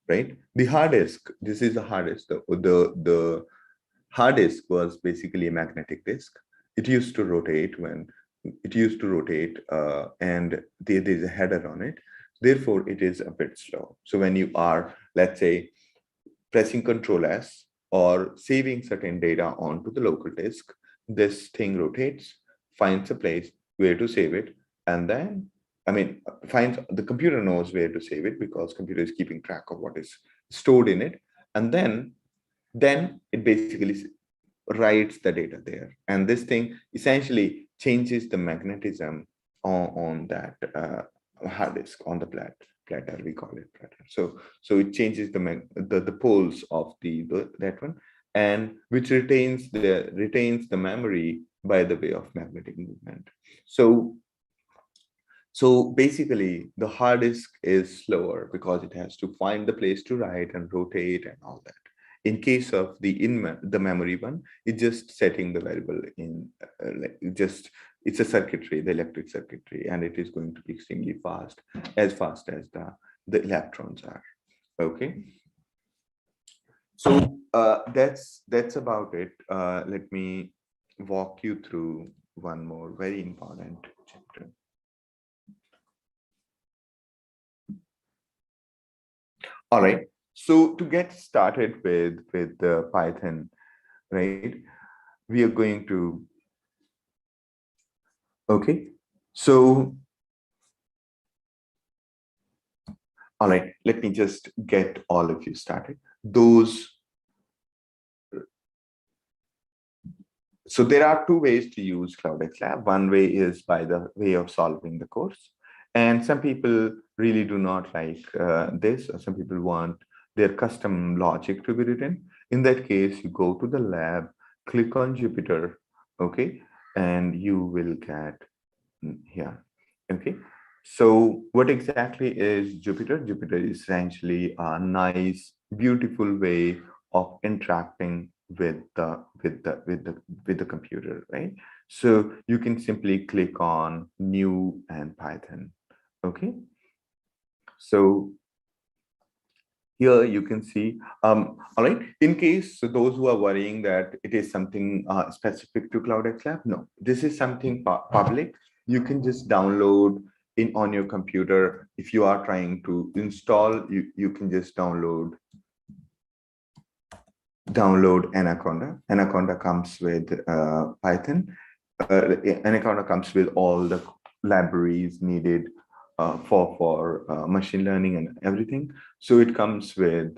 right? The hard disk, this is the hard disk. The hard disk was basically a magnetic disk. It used to rotate and there's a header on it. Therefore, it is a bit slow. So when you are, let's say, pressing Control S or saving certain data onto the local disk, this thing rotates, finds a place where to save it, and then, finds the computer knows where to save it because computer is keeping track of what is stored in it, and then it basically writes the data there. And this thing essentially changes the magnetism on that hard disk, on the platter, we call it platter. So it changes the poles of that one, and which retains the memory by the way of magnetic movement. So basically, the hard disk is slower because it has to find the place to write and rotate and all that. In case of the memory one, it's just setting the variable in, it's a circuitry, the electric circuitry, and it is going to be extremely fast as the electrons are. Okay. So that's about it. Let me walk you through one more very important chapter. All right. So to get started with Python, right? We are going to, okay. So, all right, let me just get all of you started. So there are two ways to use CloudxLab. One way is by the way of solving the course. And some people really do not like this, or some people want their custom logic to be written. In that case, you go to the lab, click on Jupyter, okay, and you will get here, okay. So what exactly is Jupyter? Jupyter is essentially a nice, beautiful way of interacting with the computer, right? So you can simply click on New and Python, okay. So here you can see, all right, in case so those who are worrying that it is something specific to CloudxLab, no, this is something public. You can just download on your computer. If you are trying to install, you can just download Anaconda. Anaconda comes with Python. Anaconda comes with all the libraries needed for machine learning and everything. So it comes with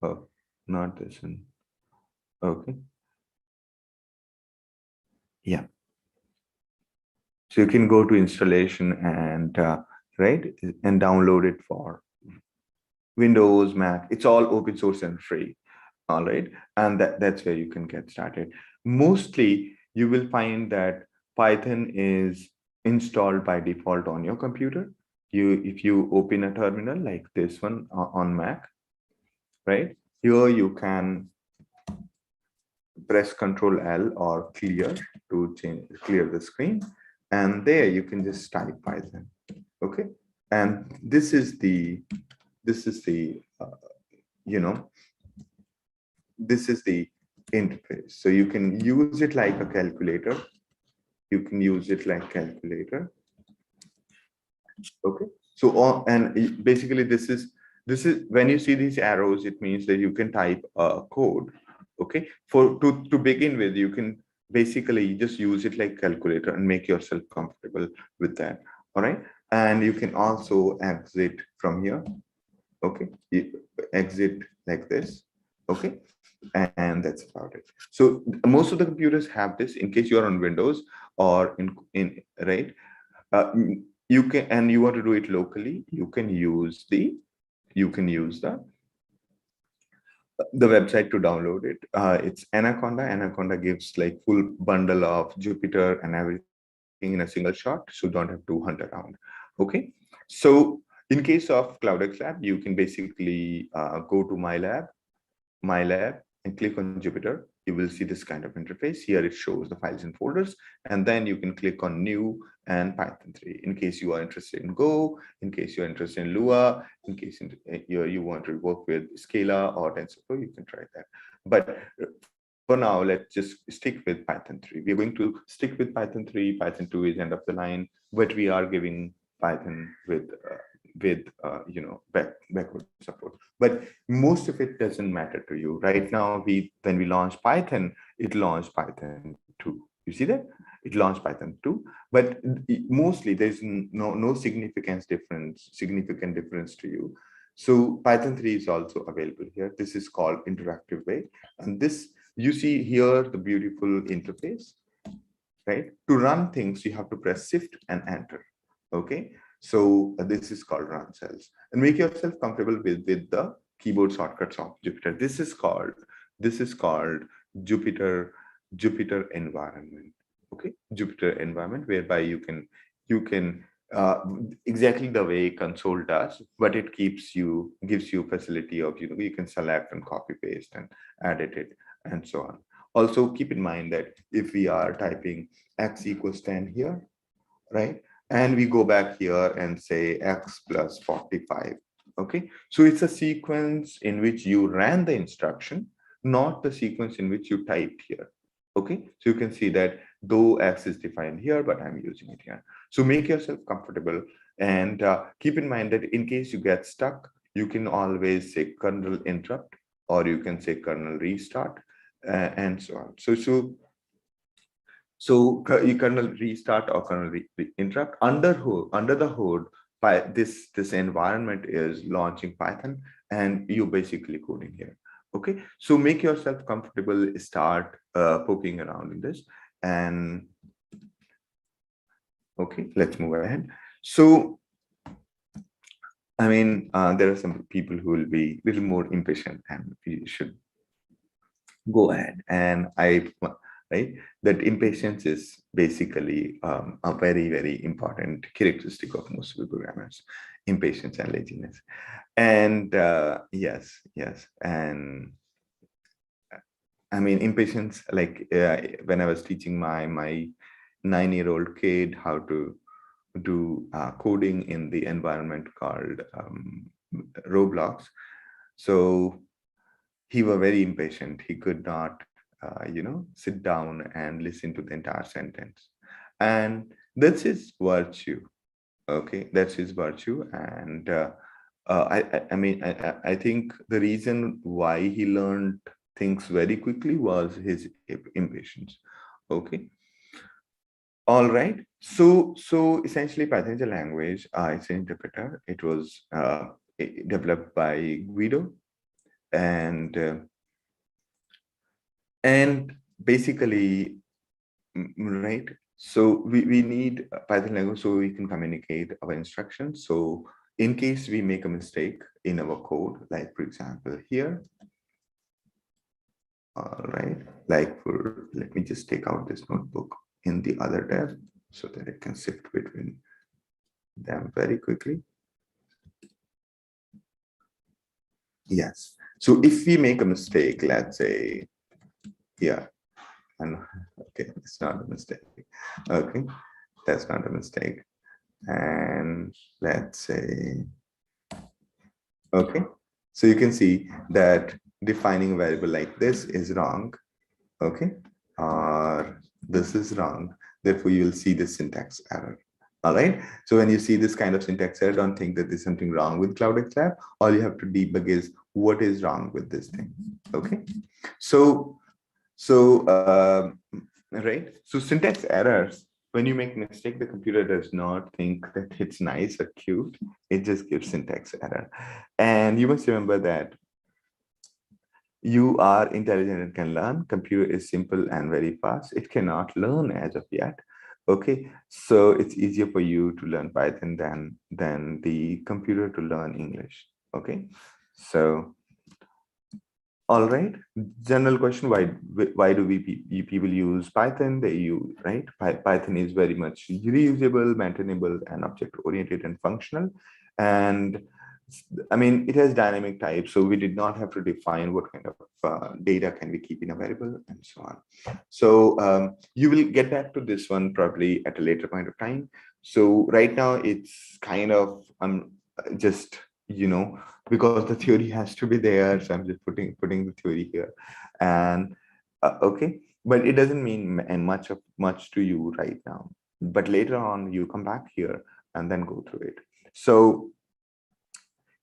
oh, not this one. Okay. Yeah. So you can go to installation and right, and download it for Windows, Mac. It's all open source and free. All right. And that's where you can get started. Mostly you will find that Python is installed by default on your computer. If you open a terminal like this one on Mac, right? Here you can press Control L or clear to clear the screen. And there you can just type Python. Okay. And this is the you know this is the interface. So you can use it like a calculator. You can use it like calculator. Okay. So basically this is when you see these arrows, it means that you can type a code. Okay. To begin with, you can basically just use it like calculator and make yourself comfortable with that. All right. And you can also exit from here. Okay. You exit like this. Okay. And that's about it. So most of the computers have this. In case you're on Windows or in right, you can, and you want to do it locally, you can use the website to download it. It's Anaconda. Anaconda gives like full bundle of Jupyter and everything in a single shot, so you don't have to hunt around. Okay. So in case of CloudxLab, you can basically go to my lab and click on Jupyter. You will see this kind of interface. Here it shows the files and folders, and then you can click on new and Python 3 in case you are interested in Go, in case you're interested in Lua, in case you want to work with Scala or TensorFlow, you can try that. But for now, let's just stick with Python 3. We're going to stick with Python 3. Python 2 is end of the line, but we are giving Python with backward support. But most of it doesn't matter to you right now. When we launched Python, it launched Python 2. You see that it launched Python 2, but mostly there's no significant difference to you. So Python 3 is also available here. This is called interactive way, and this, you see here the beautiful interface, right? To run things, you have to press Shift and Enter. Okay. So this is called run cells, and make yourself comfortable with the keyboard shortcuts of Jupyter. This is called Jupyter environment. Okay, Jupyter environment, whereby you can exactly the way console does, but it gives you facility of you can select and copy paste and edit it and so on. Also keep in mind that if we are typing x equals 10 here, right? And we go back here and say x plus 45. Okay, so it's a sequence in which you ran the instruction, not the sequence in which you typed here. Okay, so you can see that though x is defined here, but I'm using it here. So make yourself comfortable, and keep in mind that in case you get stuck, you can always say kernel interrupt, or you can say kernel restart, and so on. So you kernel restart or kernel interrupt under the hood. By this environment is launching Python, and you basically coding here. Okay, so make yourself comfortable. Start poking around in this, and okay, let's move ahead. So I mean, there are some people who will be a little more impatient, and we should go ahead. And right, that impatience is basically a very important characteristic of most of the programmers: impatience and laziness. And yes, and I mean, impatience, like when I was teaching my 9-year-old kid how to do coding in the environment called Roblox. So he was very impatient. He could not, sit down and listen to the entire sentence. And that's his virtue. Okay, that's his virtue. And I think the reason why he learned things very quickly was his impatience. Okay. All right. So essentially, Python is a language. It's an interpreter. It was developed by Guido, and basically, right, So we need Python language so we can communicate our instructions. So in case we make a mistake in our code, like for example here, all right, like for, let me just take out this notebook in the other tab so that it can shift between them very quickly. Yes. So if we make a mistake, let's say here, and okay, it's not a mistake. Okay, that's not a mistake. And let's say, okay, so you can see that defining a variable like this is wrong. Okay, or this is wrong. Therefore, you will see the syntax error. All right. So when you see this kind of syntax error, don't think that there's something wrong with CloudxLab. All you have to debug is what is wrong with this thing. Okay. So right. So syntax errors. When you make a mistake, the computer does not think that it's nice or cute. It just gives syntax error. And you must remember that you are intelligent and can learn. Computer is simple and very fast. It cannot learn as of yet. Okay, so it's easier for you to learn Python than the computer to learn English. Okay, so all right. General question: why do we people use Python? They use right. Python is very much reusable, maintainable, and object oriented and functional. And I mean, it has dynamic types, so we did not have to define what kind of data can we keep in a variable and so on. So you will get back to this one probably at a later point of time. So right now it's kind of just, you know, because the theory has to be there, so I'm just putting the theory here. And okay, but it doesn't mean much to you right now, but later on you come back here and then go through it. So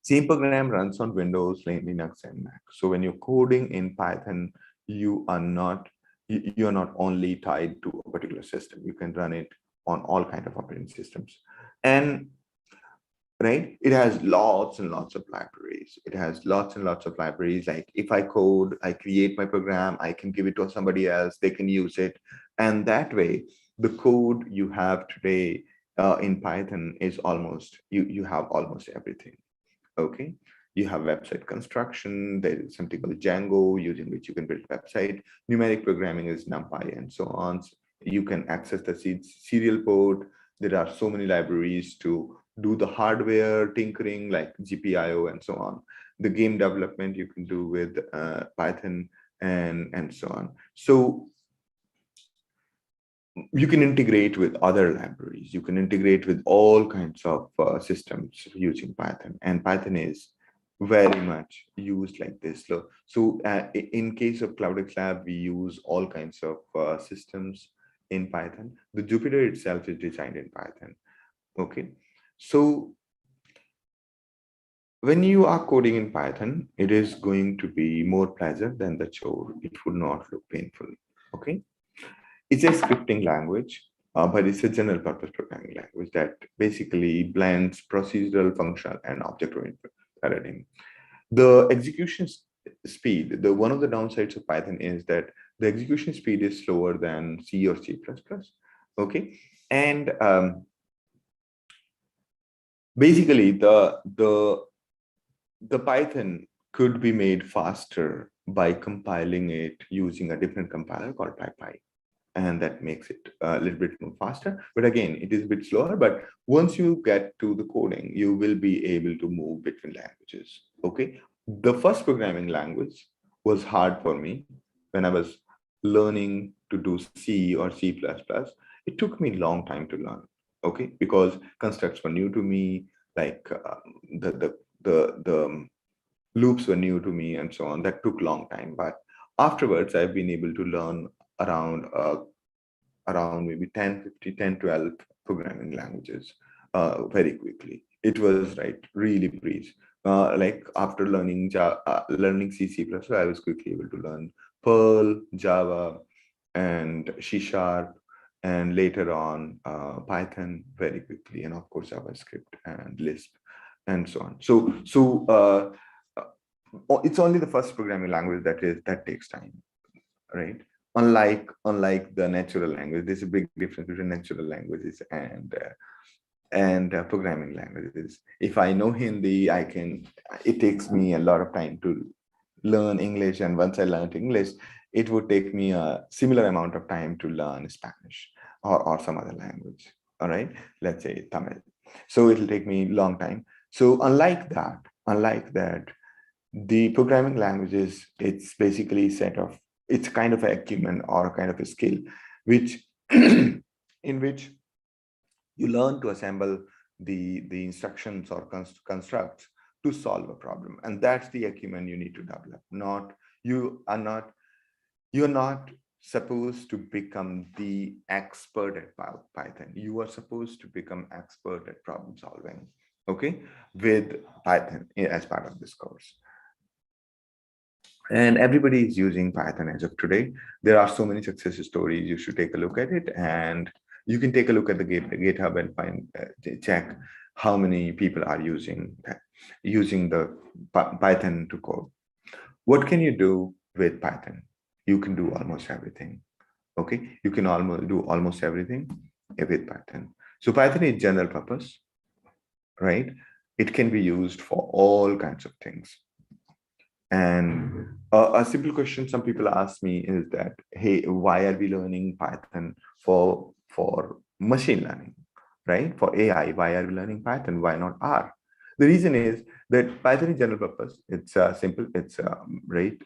same program runs on Windows, Linux, and Mac. So when you're coding in Python, you are not you're not only tied to a particular system. You can run it on all kind of operating systems. And right, it has lots and lots of libraries. It has lots and lots of libraries. Like if I code, I create my program, I can give it to somebody else, they can use it. And that way, the code you have today in Python is almost, you have almost everything. Okay, you have website construction, there is something called Django using which you can build website. Numeric programming is NumPy and so on. So you can access the serial port. There are so many libraries to do the hardware tinkering like GPIO and so on. The game development you can do with Python and so on. So you can integrate with other libraries. You can integrate with all kinds of systems using Python, and Python is very much used like this. So in case of CloudxLab, we use all kinds of systems in Python. The Jupyter itself is designed in Python. Okay, so when you are coding in Python, it is going to be more pleasant than the chore. It would not look painful. Okay. It's a scripting language, but it's a general purpose programming language that basically blends procedural, functional, and object-oriented paradigm. The execution speed, one of the downsides of Python is that the execution speed is slower than C or C++. Okay, and basically the Python could be made faster by compiling it using a different compiler called PyPy. And that makes it a little bit more faster. But again, it is a bit slower. But once you get to the coding, you will be able to move between languages. Okay. The first programming language was hard for me when I was learning to do C or C++. It took me a long time to learn. Okay, because constructs were new to me, like the loops were new to me, and so on. That took a long time. But afterwards, I've been able to learn around maybe 10, 50, 10, 12 programming languages very quickly. It was right, really breeze. Like after learning C, C++, I was quickly able to learn Perl, Java, and C Sharp, and later on Python very quickly, and of course JavaScript and Lisp, and so on. It's only the first programming language that takes time, right? unlike the natural language, there's a big difference between natural languages and programming languages. If I know Hindi, it takes me a lot of time to learn English. And once I learned English, it would take me a similar amount of time to learn Spanish or some other language. All right, let's say Tamil. So it'll take me a long time. So unlike that, the programming languages, it's basically it's kind of an acumen or a kind of a skill, which in which you learn to assemble the instructions or constructs to solve a problem. And that's the acumen you need to develop. You're not supposed to become the expert at Python. You are supposed to become expert at problem solving, okay, with Python as part of this course. And everybody is using Python as of today. There are so many success stories. You should take a look at it, and you can take a look at the GitHub and check how many people are using the Python to code. What can you do with Python? You can do almost everything. Okay, you can do almost everything with Python. So Python is general purpose, right? It can be used for all kinds of things. And a simple question some people ask me is that, hey, why are we learning Python for machine learning, right? For AI, why are we learning Python? Why not R? The reason is that Python is general purpose. It's simple. It's right.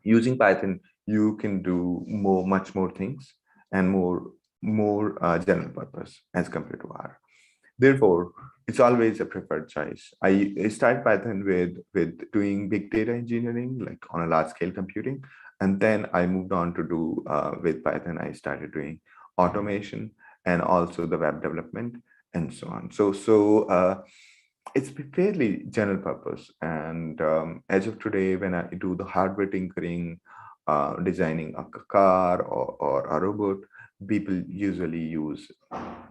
Using Python, you can do much more things and more general purpose as compared to R. Therefore, it's always a preferred choice. I started Python with doing big data engineering, like on a large scale computing. And then I moved on to do with Python, I started doing automation and also the web development and so on. So it's fairly general purpose. And as of today, when I do the hardware tinkering, designing a car or a robot, people usually use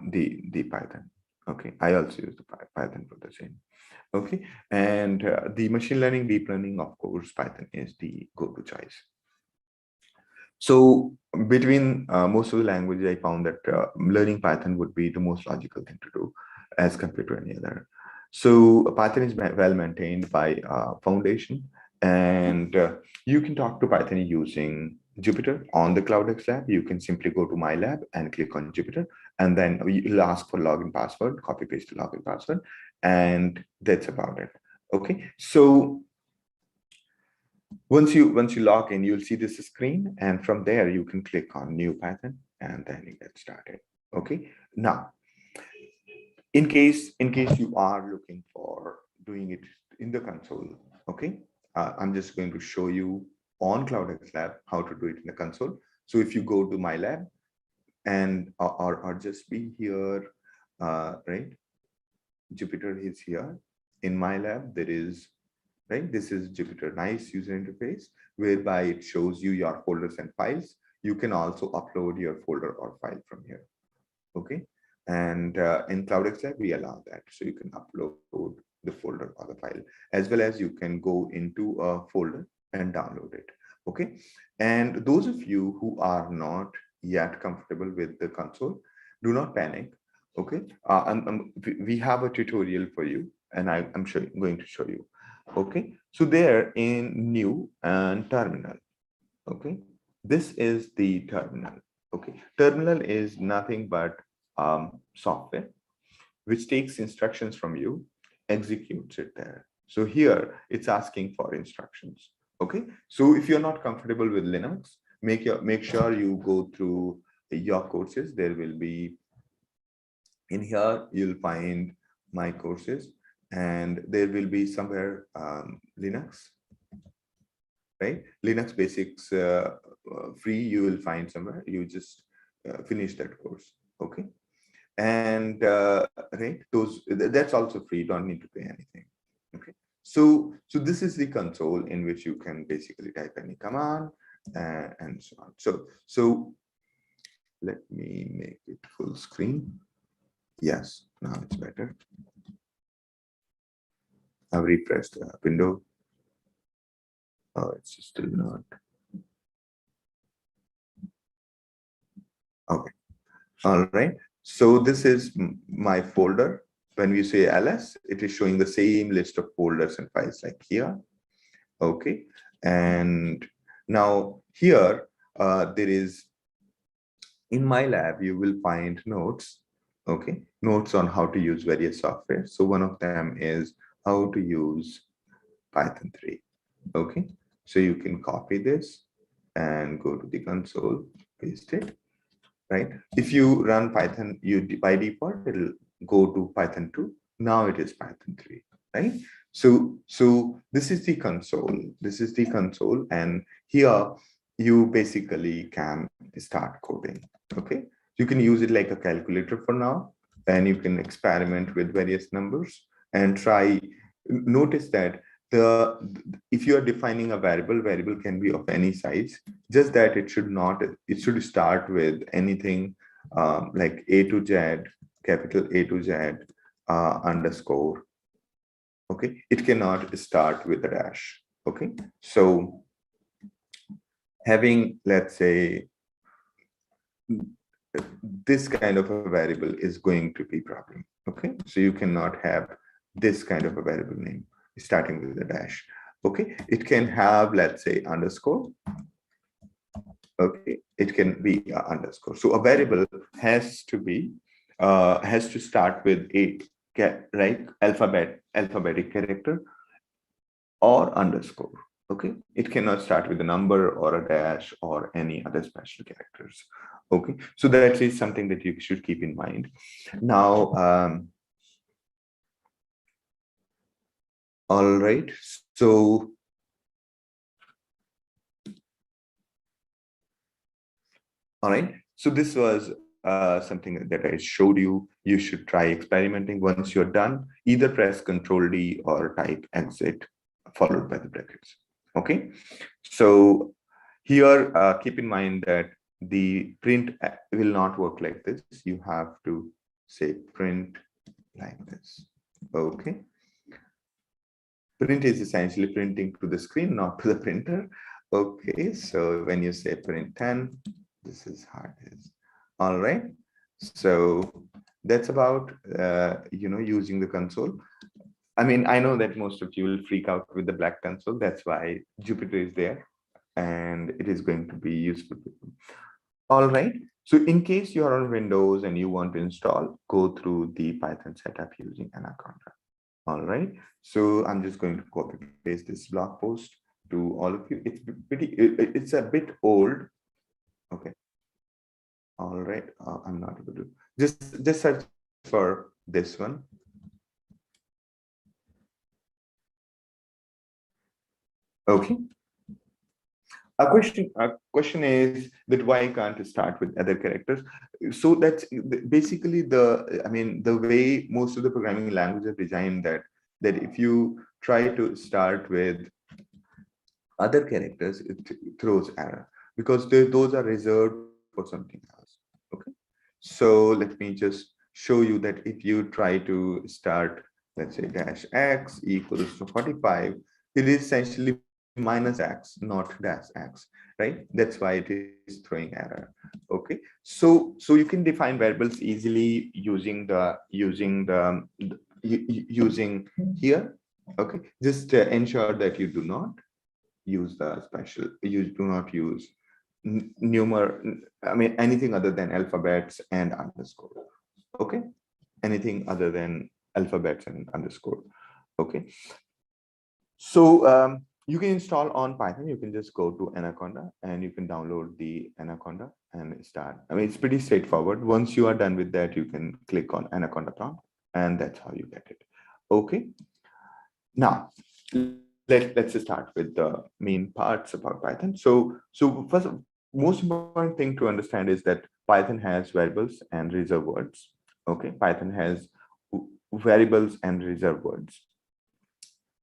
the Python. Okay, I also use the Python for the same. Okay, and the machine learning, deep learning, of course, Python is the go-to choice. So between most of the languages, I found that learning Python would be the most logical thing to do as compared to any other. So Python is well maintained by Foundation, and you can talk to Python using Jupyter on the CloudxLab. You can simply go to My Lab and click on Jupyter, and then you'll ask for login password, copy paste the login password, and that's about it. Okay, so once you log in, you'll see this screen, and from there you can click on New Python, and then you get started. Okay, now in case you are looking for doing it in the console, okay, I'm just going to show you on CloudxLab how to do it in the console. So if you go to My Lab and or just be here, right, Jupyter is here. In My Lab, there is, right, this is Jupyter, nice user interface whereby it shows you your folders and files. You can also upload your folder or file from here. Okay, and in CloudxLab we allow that, so you can upload the folder or the file, as well as you can go into a folder and download it. Okay, and those of you who are not yet comfortable with the console, do not panic. Okay, we have a tutorial for you, and I'm going to show you. Okay, so there in New and Terminal. Okay, this is the terminal. Okay, terminal is nothing but software which takes instructions from you, executes it there. So here it's asking for instructions. Okay, so if you're not comfortable with Linux, make sure you go through your courses. There will be, in here you'll find my courses, and there will be somewhere Linux, right? Linux basics free, you will find somewhere. You just finish that course. Okay, and right, that's also free, don't need to pay anything. Okay, so this is the console in which you can basically type any command and so on. So let me make it full screen. Yes, now it's better. I've refreshed the window. Oh, it's still not. Okay. All right. So this is my folder. When we say ls, it is showing the same list of folders and files like here. Okay. And now here, there is, in my lab, you will find notes. Okay. Notes on how to use various software. So one of them is how to use Python 3. Okay. So you can copy this and go to the console, paste it, right? If you run Python, by default, it'll go to Python 2. Now it is Python 3, right? So this is the console. This is the console. And here you basically can start coding, okay? You can use it like a calculator for now, and you can experiment with various numbers and try. Notice that the if you are defining a variable can be of any size, just that it should not, it should start with anything like A to Z, capital A to Z, underscore. Okay, it cannot start with a dash. Okay, so having, let's say, this kind of a variable is going to be problem. Okay, so you cannot have this kind of a variable name starting with a dash. Okay, it can have, let's say, underscore. Okay, it can be underscore. So a variable has to be has to start with a, right, alphabetic character or underscore. Okay, it cannot start with a number or a dash or any other special characters. Okay, so that is something that you should keep in mind. Now, all right, so all right, so this was something that I showed you. You should try experimenting. Once you're done, either press Control D or type exit followed by the brackets. Okay, so here keep in mind that the print will not work like this. You have to say print like this. Okay, print is essentially printing to the screen, not to the printer. Okay, so when you say print 10, this is how it is. All right, so that's about using the console. I mean, I know that most of you will freak out with the black console. That's why Jupyter is there, and it is going to be useful. All right, so in case you are on Windows and you want to install, go through the Python setup using Anaconda. All right, so I'm just going to copy paste this blog post to all of you. It's it's a bit old. Okay. All right, I'm not able to just search for this one. Okay. A question is that why can't you start with other characters? So that's basically I mean, the way most of the programming languages are designed, that if you try to start with other characters, it throws error because those are reserved for something else. Okay, so let me just show you that if you try to start, let's say, dash x equals to 45, it is essentially minus x, not dash x, right? That's why it is throwing error. Okay, so you can define variables easily using here. Okay, just ensure that you do not use the special, you do not use I mean, anything other than alphabets and underscore. Okay, anything other than alphabets and underscore. Okay, so you can install on Python. You can just go to Anaconda and you can download the Anaconda and start. I mean, it's pretty straightforward. Once you are done with that, you can click on Anaconda prompt, and that's how you get it. Okay, now let's start with the main parts about Python. So first, most important thing to understand is that Python has variables and reserved words. Okay, Python has variables and reserved words,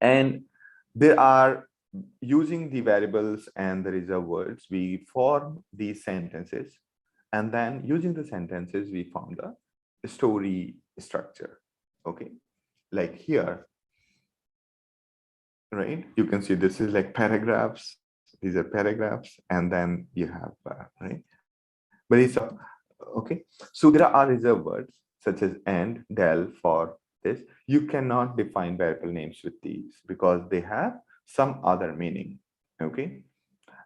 and there are, using the variables and the reserved words, we form these sentences, and then using the sentences we form the story structure. Okay, like here, right? You can see this is like paragraphs. These are paragraphs, and then you have right. But it's Okay, so there are reserved words such as and, del for this. You cannot define variable names with these because they have some other meaning. Okay,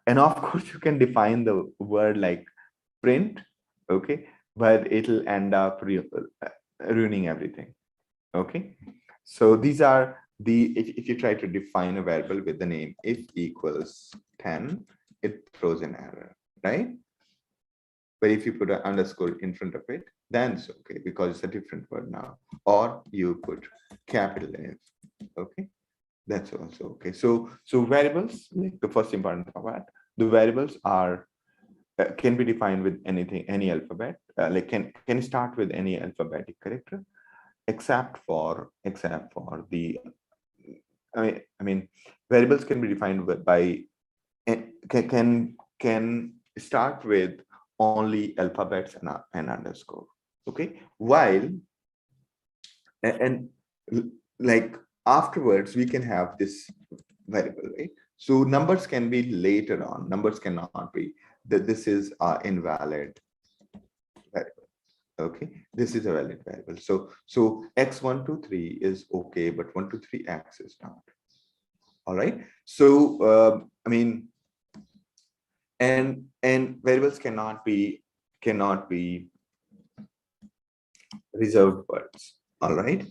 and of course you can define the word like print. Okay, but it'll end up ruining everything. Okay, so these are the, if you try to define a variable with the name if equals 10, it throws an error, right? But if you put an underscore in front of it, then it's okay because it's a different word now. Or you put capital F. Okay, that's also okay. So variables, like the first important part, the variables are can be defined with anything, any alphabet. Like can start with any alphabetic character, except for the. I mean, variables can be defined by can start with only alphabets and underscore. Okay, while and like afterwards we can have this variable, right? So numbers can be later on. Numbers cannot be that. This is invalid variable. Okay, this is a valid variable. So x123 is okay, but 123x is not. All right. So I mean, and variables cannot be reserved words. All right.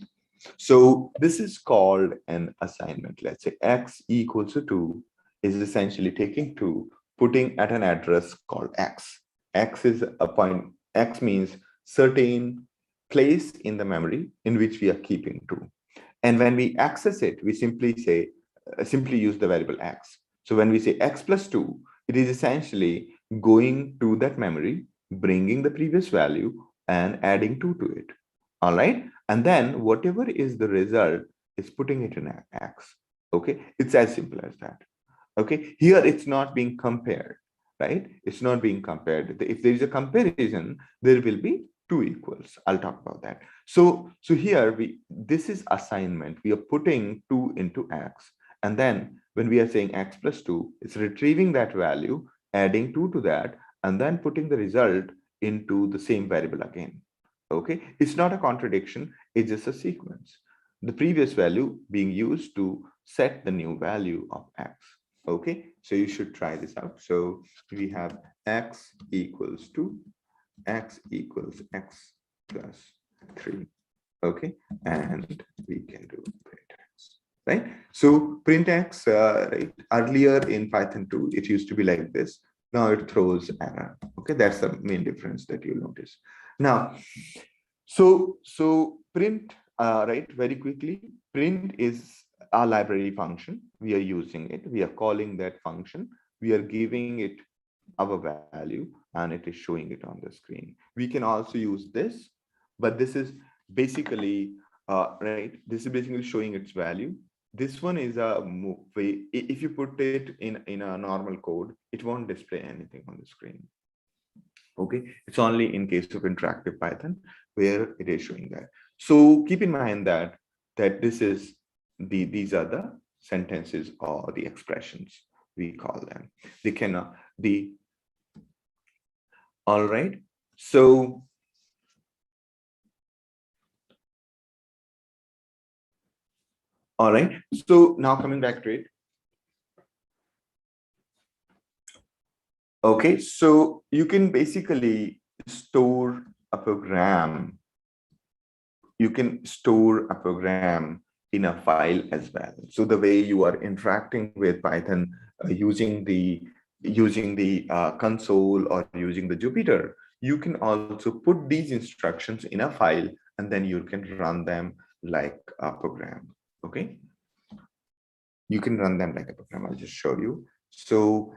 So this is called an assignment. Let's say x equals to 2 is essentially taking 2, putting at an address called x. X is a point. X means certain place in the memory in which we are keeping 2. And when we access it, we simply use the variable x. So when we say x plus 2, it is essentially going to that memory, bringing the previous value and adding 2 to it. All right. And then whatever is the result is putting it in x. Okay. It's as simple as that. Okay. Here it's not being compared, right? It's not being compared. If there is a comparison, there will be 2 equals. I'll talk about that. So here this is assignment. We are putting 2 into x. And then when we are saying x plus 2, it's retrieving that value, adding 2 to that, and then putting the result into the same variable again. Okay, it's not a contradiction, it's just a sequence. The previous value being used to set the new value of x. Okay, so you should try this out. So we have x equals 2, x equals x plus 3. Okay, and we can do print x, right? So print x, right, earlier in Python 2 it used to be like this. Now it throws error. Okay, that's the main difference that you'll notice. Now so print, right, very quickly, print is a library function. We are using it, we are calling that function, we are giving it our value, and it is showing it on the screen. We can also use this, but this is basically right, this is basically showing its value. This one is a way, if you put it in a normal code, it won't display anything on the screen. Okay, it's only in case of interactive Python where it is showing that. So keep in mind that this is these are the sentences or the expressions, we call them. They cannot the all right. So all right, so now coming back to it. Okay, so you can basically store a program. You can store a program in a file as well. So the way you are interacting with Python using the console or using the Jupyter, you can also put these instructions in a file and then you can run them like a program. Okay, you can run them like a program. I'll just show you. So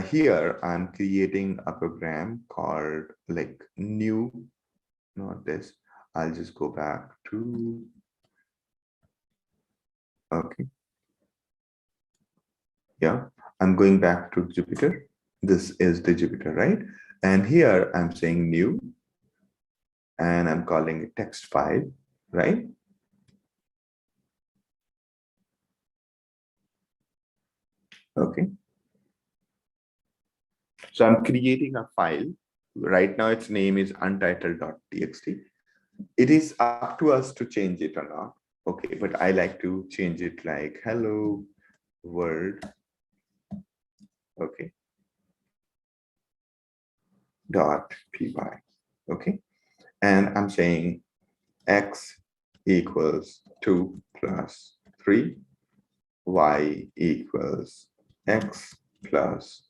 here I'm creating a program called like new, not this. I'll just go back to, okay. Yeah, I'm going back to Jupyter. This is the Jupyter, right? And here I'm saying new, and I'm calling it text file, right? Okay. So I'm creating a file Right now its name is untitled.txt. It is up to us to change it or not. Okay, but I like to change it like hello world. Okay, dot py. Okay, and I'm saying x equals 2 plus 3, y equals x plus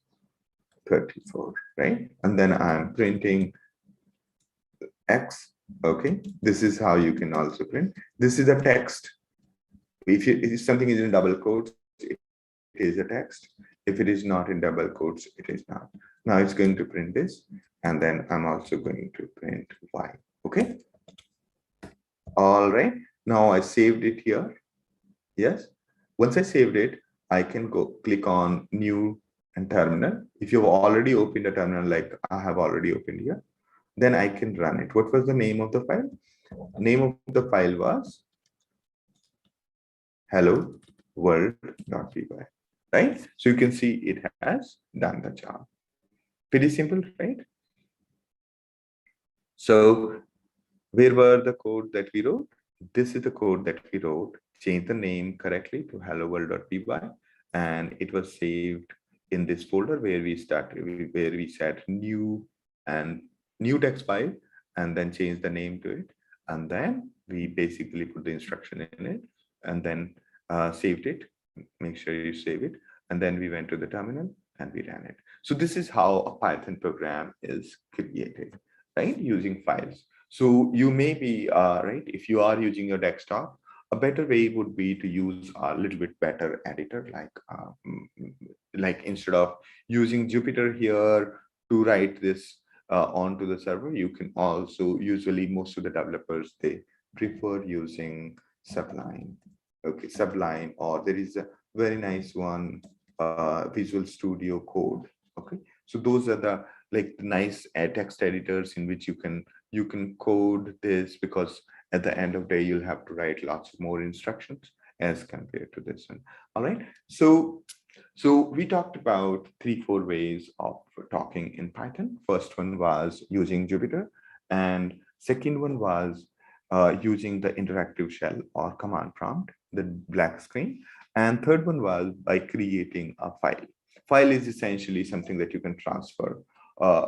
34, right? And then I'm printing x. Okay, this is how you can also print. This is a text. If something is in double quotes, it is a text. If it is not in double quotes, it is not. Now it's going to print this, and then I'm also going to print y. Okay. All right. Now I saved it here. Yes. Once I saved it, I can go click on new and terminal. If you've already opened a terminal, like I have already opened here, then I can run it. What was the name of the file? Name of the file was hello world.py, right? So you can see it has done the job. Pretty simple, right? So where were the code that we wrote? This is the code that we wrote. Change the name correctly to hello world.py, and it was saved in this folder where we started, where we set new and new text file, and then change the name to it, and then we basically put the instruction in it, and then saved it. Make sure you save it, and then we went to the terminal and we ran it. So this is how a Python program is created, right? Using files. So you may be right, if you are using your desktop, a better way would be to use a little bit better editor, like instead of using Jupyter here to write this onto the server, you can also, usually most of the developers, they prefer using Sublime. Okay, Sublime, or there is a very nice one, Visual Studio Code. Okay, so those are the like nice text editors in which you can code this, because at the end of the day you'll have to write lots of more instructions as compared to this one. All right, so we talked about 3-4 ways of talking in Python. First one was using Jupyter, and second one was using the interactive shell or command prompt, the black screen, and third one was by creating a file. File is essentially something that you can transfer uh,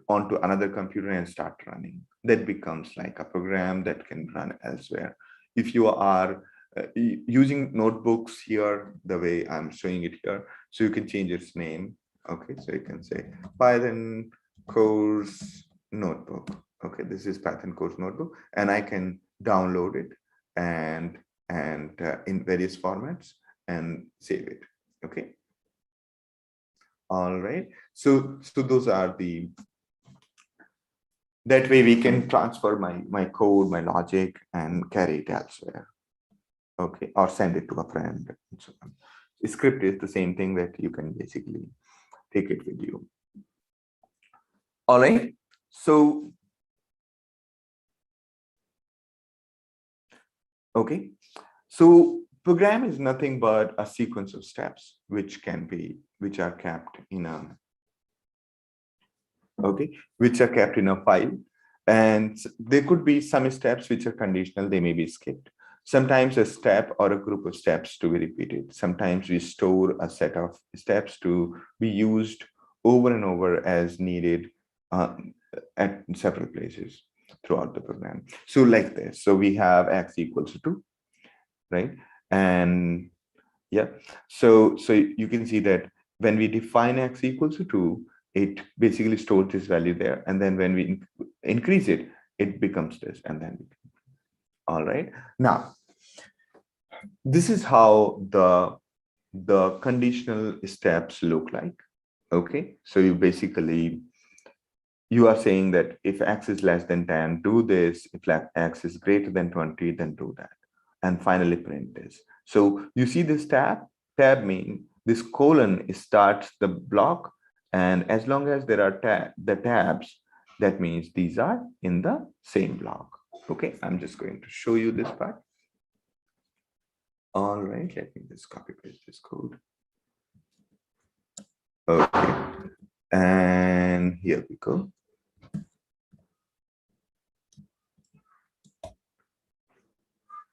onto another computer and start running. That becomes like a program that can run elsewhere. If you are using notebooks here, the way I'm showing it here, so you can change its name. Okay, so you can say Python course notebook. Okay, this is Python course notebook, and I can download it and in various formats and save it. Okay. All right. So those are the, that way we can transfer my code, my logic, and carry it elsewhere. Okay, or send it to a friend. And so on. Script is the same thing, that you can basically take it with you. All right. So okay. So program is nothing but a sequence of steps which are kept in a, okay, which are kept in a file. And there could be some steps which are conditional, they may be skipped. Sometimes a step or a group of steps to be repeated. Sometimes we store a set of steps to be used over and over as needed at several places throughout the program. So like this, so we have x equals to 2, right? And yeah, so you can see that when we define x equals to 2, it basically stores this value there, and then when we increase it, it becomes this, and then all right. Now this is how the conditional steps look like. Okay, so you basically, you are saying that if x is less than 10, do this. If x is greater than 20, then do that, and finally print this. So you see this tab mean this colon starts the block, and as long as there are the tabs, that means these are in the same block. Okay, I'm just going to show you this part. All right, let me just copy paste this code. Okay, and here we go.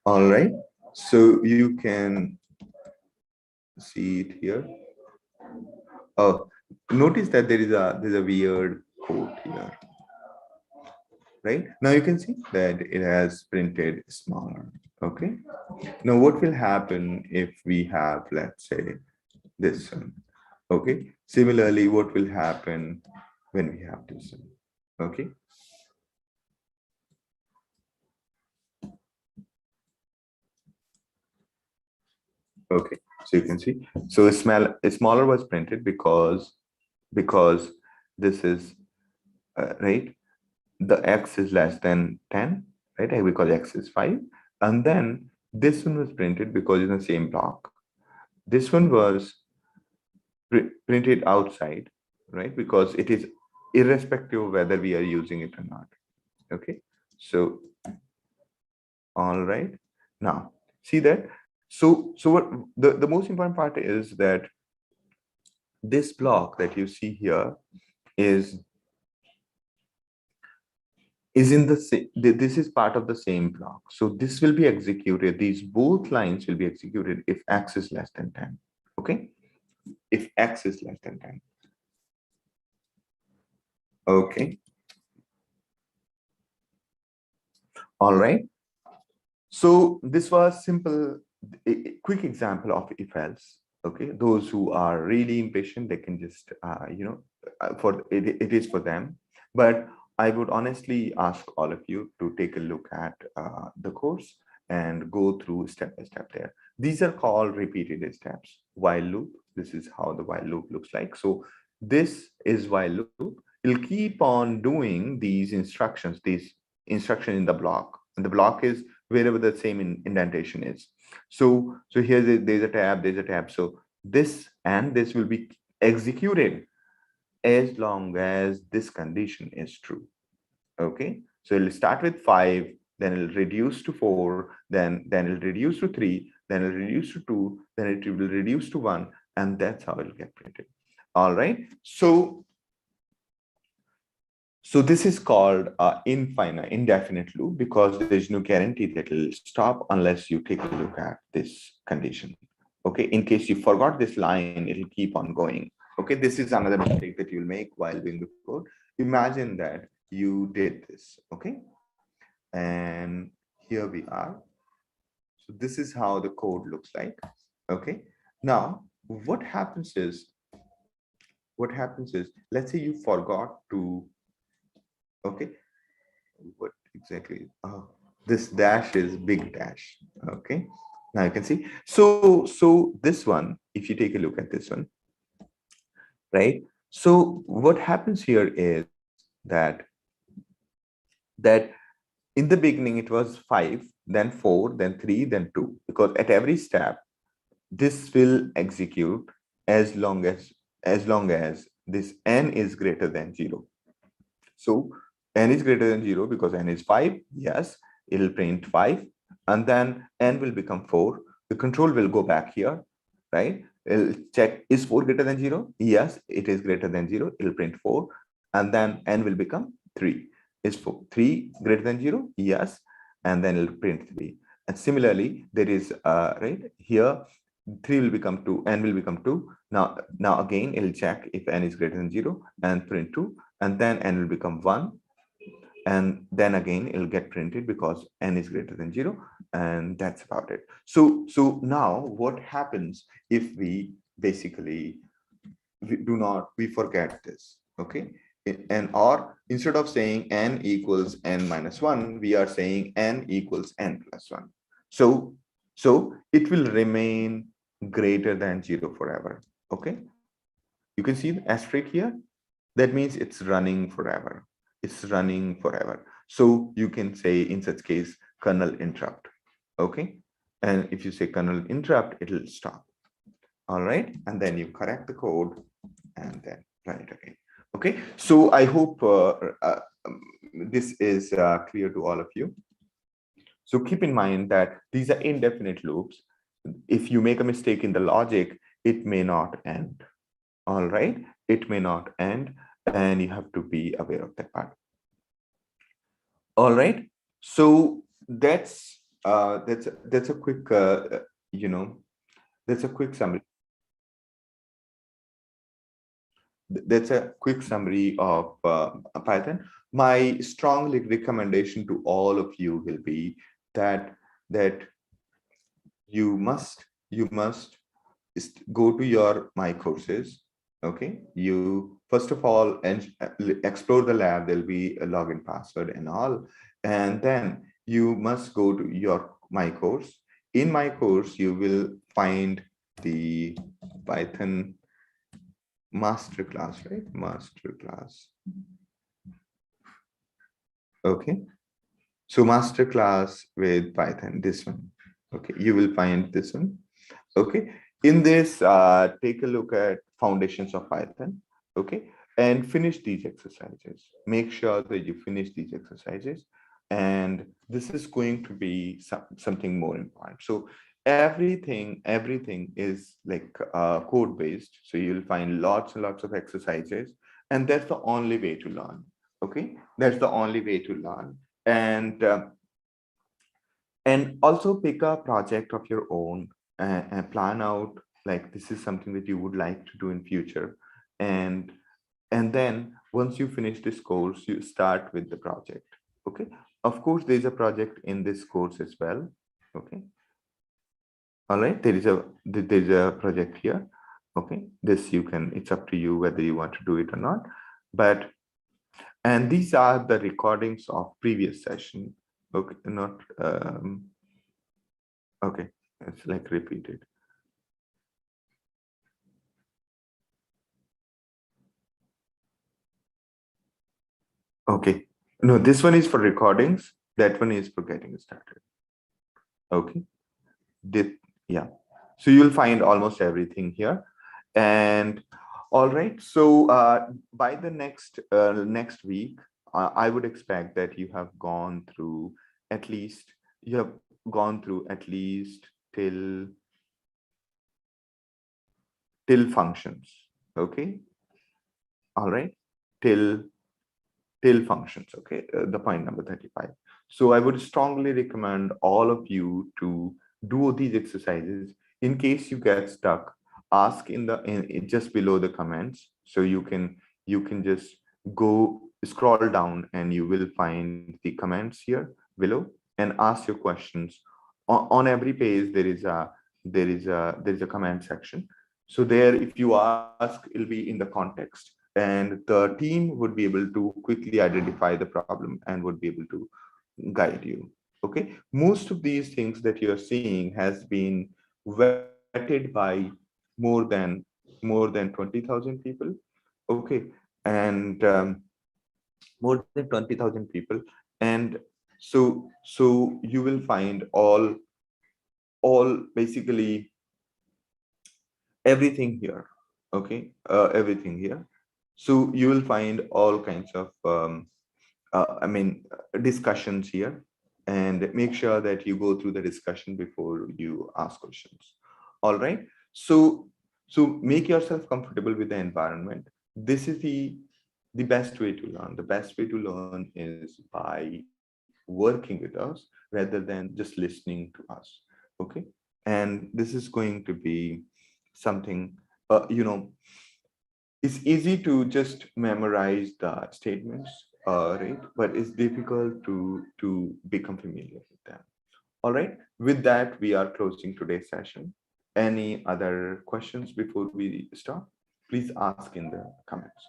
All right. So you can see it here. Oh, notice that there's a weird code here, right? Now you can see that it has printed smaller. Okay. Now what will happen if we have, let's say, this one? Okay. Similarly, what will happen when we have this one? Okay. Okay. So you can see. So a smaller was printed because this is right. The x is less than 10, right? Because x is 5. And then this one was printed because it's the same block. This one was printed outside, right? Because it is irrespective of whether we are using it or not. Okay. So, all right. Now, see that. So what the most important part is that this block that you see here is in the same, this is part of the same block. So this will be executed. These both lines will be executed if x is less than 10. Okay. If x is less than 10. Okay. All right. So this was simple, a quick example of if else. Okay. Those who are really impatient, they can just, for it is for them. But I would honestly ask all of you to take a look at the course and go through step by step there. These are called repeated steps. While loop. This is how the while loop looks like. So this is while loop. You'll keep on doing these instructions in the block. And the block is wherever the same indentation is. So here's there's a tab. So this and this will be executed as long as this condition is true. Okay, so it'll start with 5, then it'll reduce to 4, then it'll reduce to 3, then it'll reduce to 2, then it will reduce to 1, and that's how it'll get printed. All right. So this is called indefinite loop because there's no guarantee that it'll stop unless you take a look at this condition. Okay, in case you forgot this line, it'll keep on going. Okay, this is another mistake that you'll make while doing the code. Imagine that you did this, okay? And here we are. So this is how the code looks like, okay? Now, what happens is, let's say you forgot to, okay, what exactly? Oh, this dash is big dash. Okay. Now you can see. So this one, if you take a look at this one, right? So what happens here is that that in the beginning it was 5, then 4, then 3, then 2, because at every step this will execute as long as this n is greater than 0. So n is greater than 0 because n is 5. Yes, it'll print 5. And then n will become 4. The control will go back here, right? It'll check, is 4 greater than 0? Yes, it is greater than 0. It'll print 4. And then n will become 3. Is 3 greater than 0? Yes. And then it'll print 3. And similarly, there is, right, here, 3 will become 2, n will become 2. Now again, it'll check if n is greater than 0 and print 2. And then n will become 1, and then again it'll get printed because n is greater than 0, and that's about it. So now what happens if we basically we forget this, okay? And or instead of saying n equals n minus 1, we are saying n equals n plus 1. So it will remain greater than 0 forever. Okay, you can see the asterisk here. That means it's running forever. It's running forever. So you can say in such case kernel interrupt. Okay, and if you say kernel interrupt, it'll stop. All right, and then you correct the code and then run it again. Okay, so I hope this is clear to all of you. So keep in mind that these are indefinite loops. If you make a mistake in the logic, it may not end. All right, it may not end, and you have to be aware of that part. All right, so that's that's a quick you know that's a quick summary. That's a quick summary of Python. My strong recommendation to all of you will be that that you must go to your my courses. Okay, you first of all and explore the lab. There'll be a login password and all, and then you must go to your my course. In my course you will find the Python masterclass, right? Masterclass. Okay, so masterclass with Python, this one. Okay, you will find this one. Okay, in this, take a look at foundations of Python. Okay, and finish these exercises. Make sure that you finish these exercises, and this is going to be something more important. So everything is like code based. So you'll find lots and lots of exercises, and that's the only way to learn. Okay, that's the only way to learn, and also pick a project of your own, and plan out like this is something that you would like to do in future, and and then once you finish this course you start with the project. Okay, of course there's a project in this course as well. Okay, all right, there's a project here. Okay, this you can, it's up to you whether you want to do it or not, but and these are the recordings of previous session. Okay, not okay, it's like repeated. Okay. No, this one is for recordings. That one is for getting started. Okay. This, yeah. So you'll find almost everything here. And all right. So by the next week, I would expect that you have gone through at least you have gone through at least till functions. Okay. All right. Till functions. Okay, the point number 35. So I would strongly recommend all of you to do these exercises. In case you get stuck, ask in just below the comments. So you can just go scroll down and you will find the comments here below and ask your questions. On every page there is a comment section. So there, if you ask, it'll be in the context, and the team would be able to quickly identify the problem and would be able to guide you. Okay, most of these things that you're seeing has been vetted by more than 20,000 people. Okay, and more than 20,000 people, and so you will find all basically everything here. Okay, everything here. So you will find all kinds of discussions here, and make sure that you go through the discussion before you ask questions. All right, so make yourself comfortable with the environment. This is the best way to learn. The best way to learn is by working with us rather than just listening to us. Okay, and this is going to be something, it's easy to just memorize the statements, right? But it's difficult to become familiar with them. All right. With that, we are closing today's session. Any other questions before we stop? Please ask in the comments.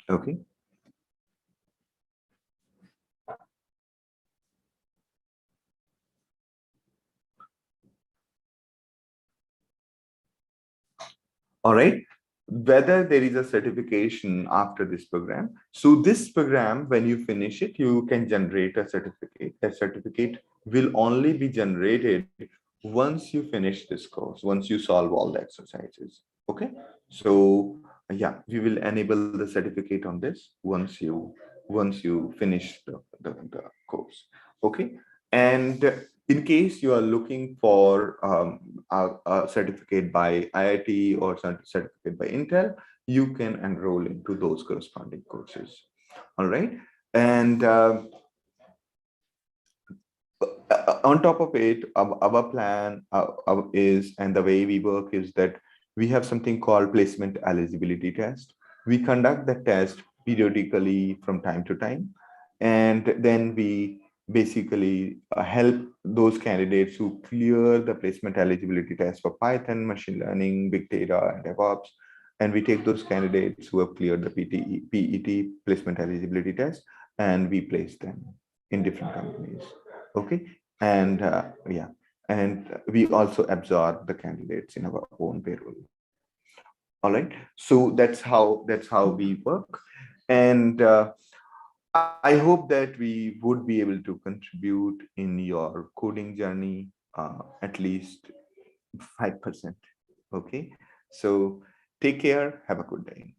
Okay. All right, whether there is a certification after this program. So this program, when you finish it, you can generate a certificate. That certificate will only be generated once you finish this course, once you solve all the exercises. Okay, so yeah, we will enable the certificate on this once you finish the course. Okay, and in case you are looking for a certificate by IIT or certificate by Intel, you can enroll into those corresponding courses. All right. And on top of it, our plan is, and the way we work is that we have something called placement eligibility test. We conduct the test periodically from time to time, and then we basically help those candidates who clear the placement eligibility test for Python, machine learning, big data, and DevOps. And we take those candidates who have cleared the PET, placement eligibility test, and we place them in different companies. Okay. And yeah, and we also absorb the candidates in our own payroll. All right. So that's how we work. And I hope that we would be able to contribute in your coding journey at least 5%. Okay. So take care. Have a good day.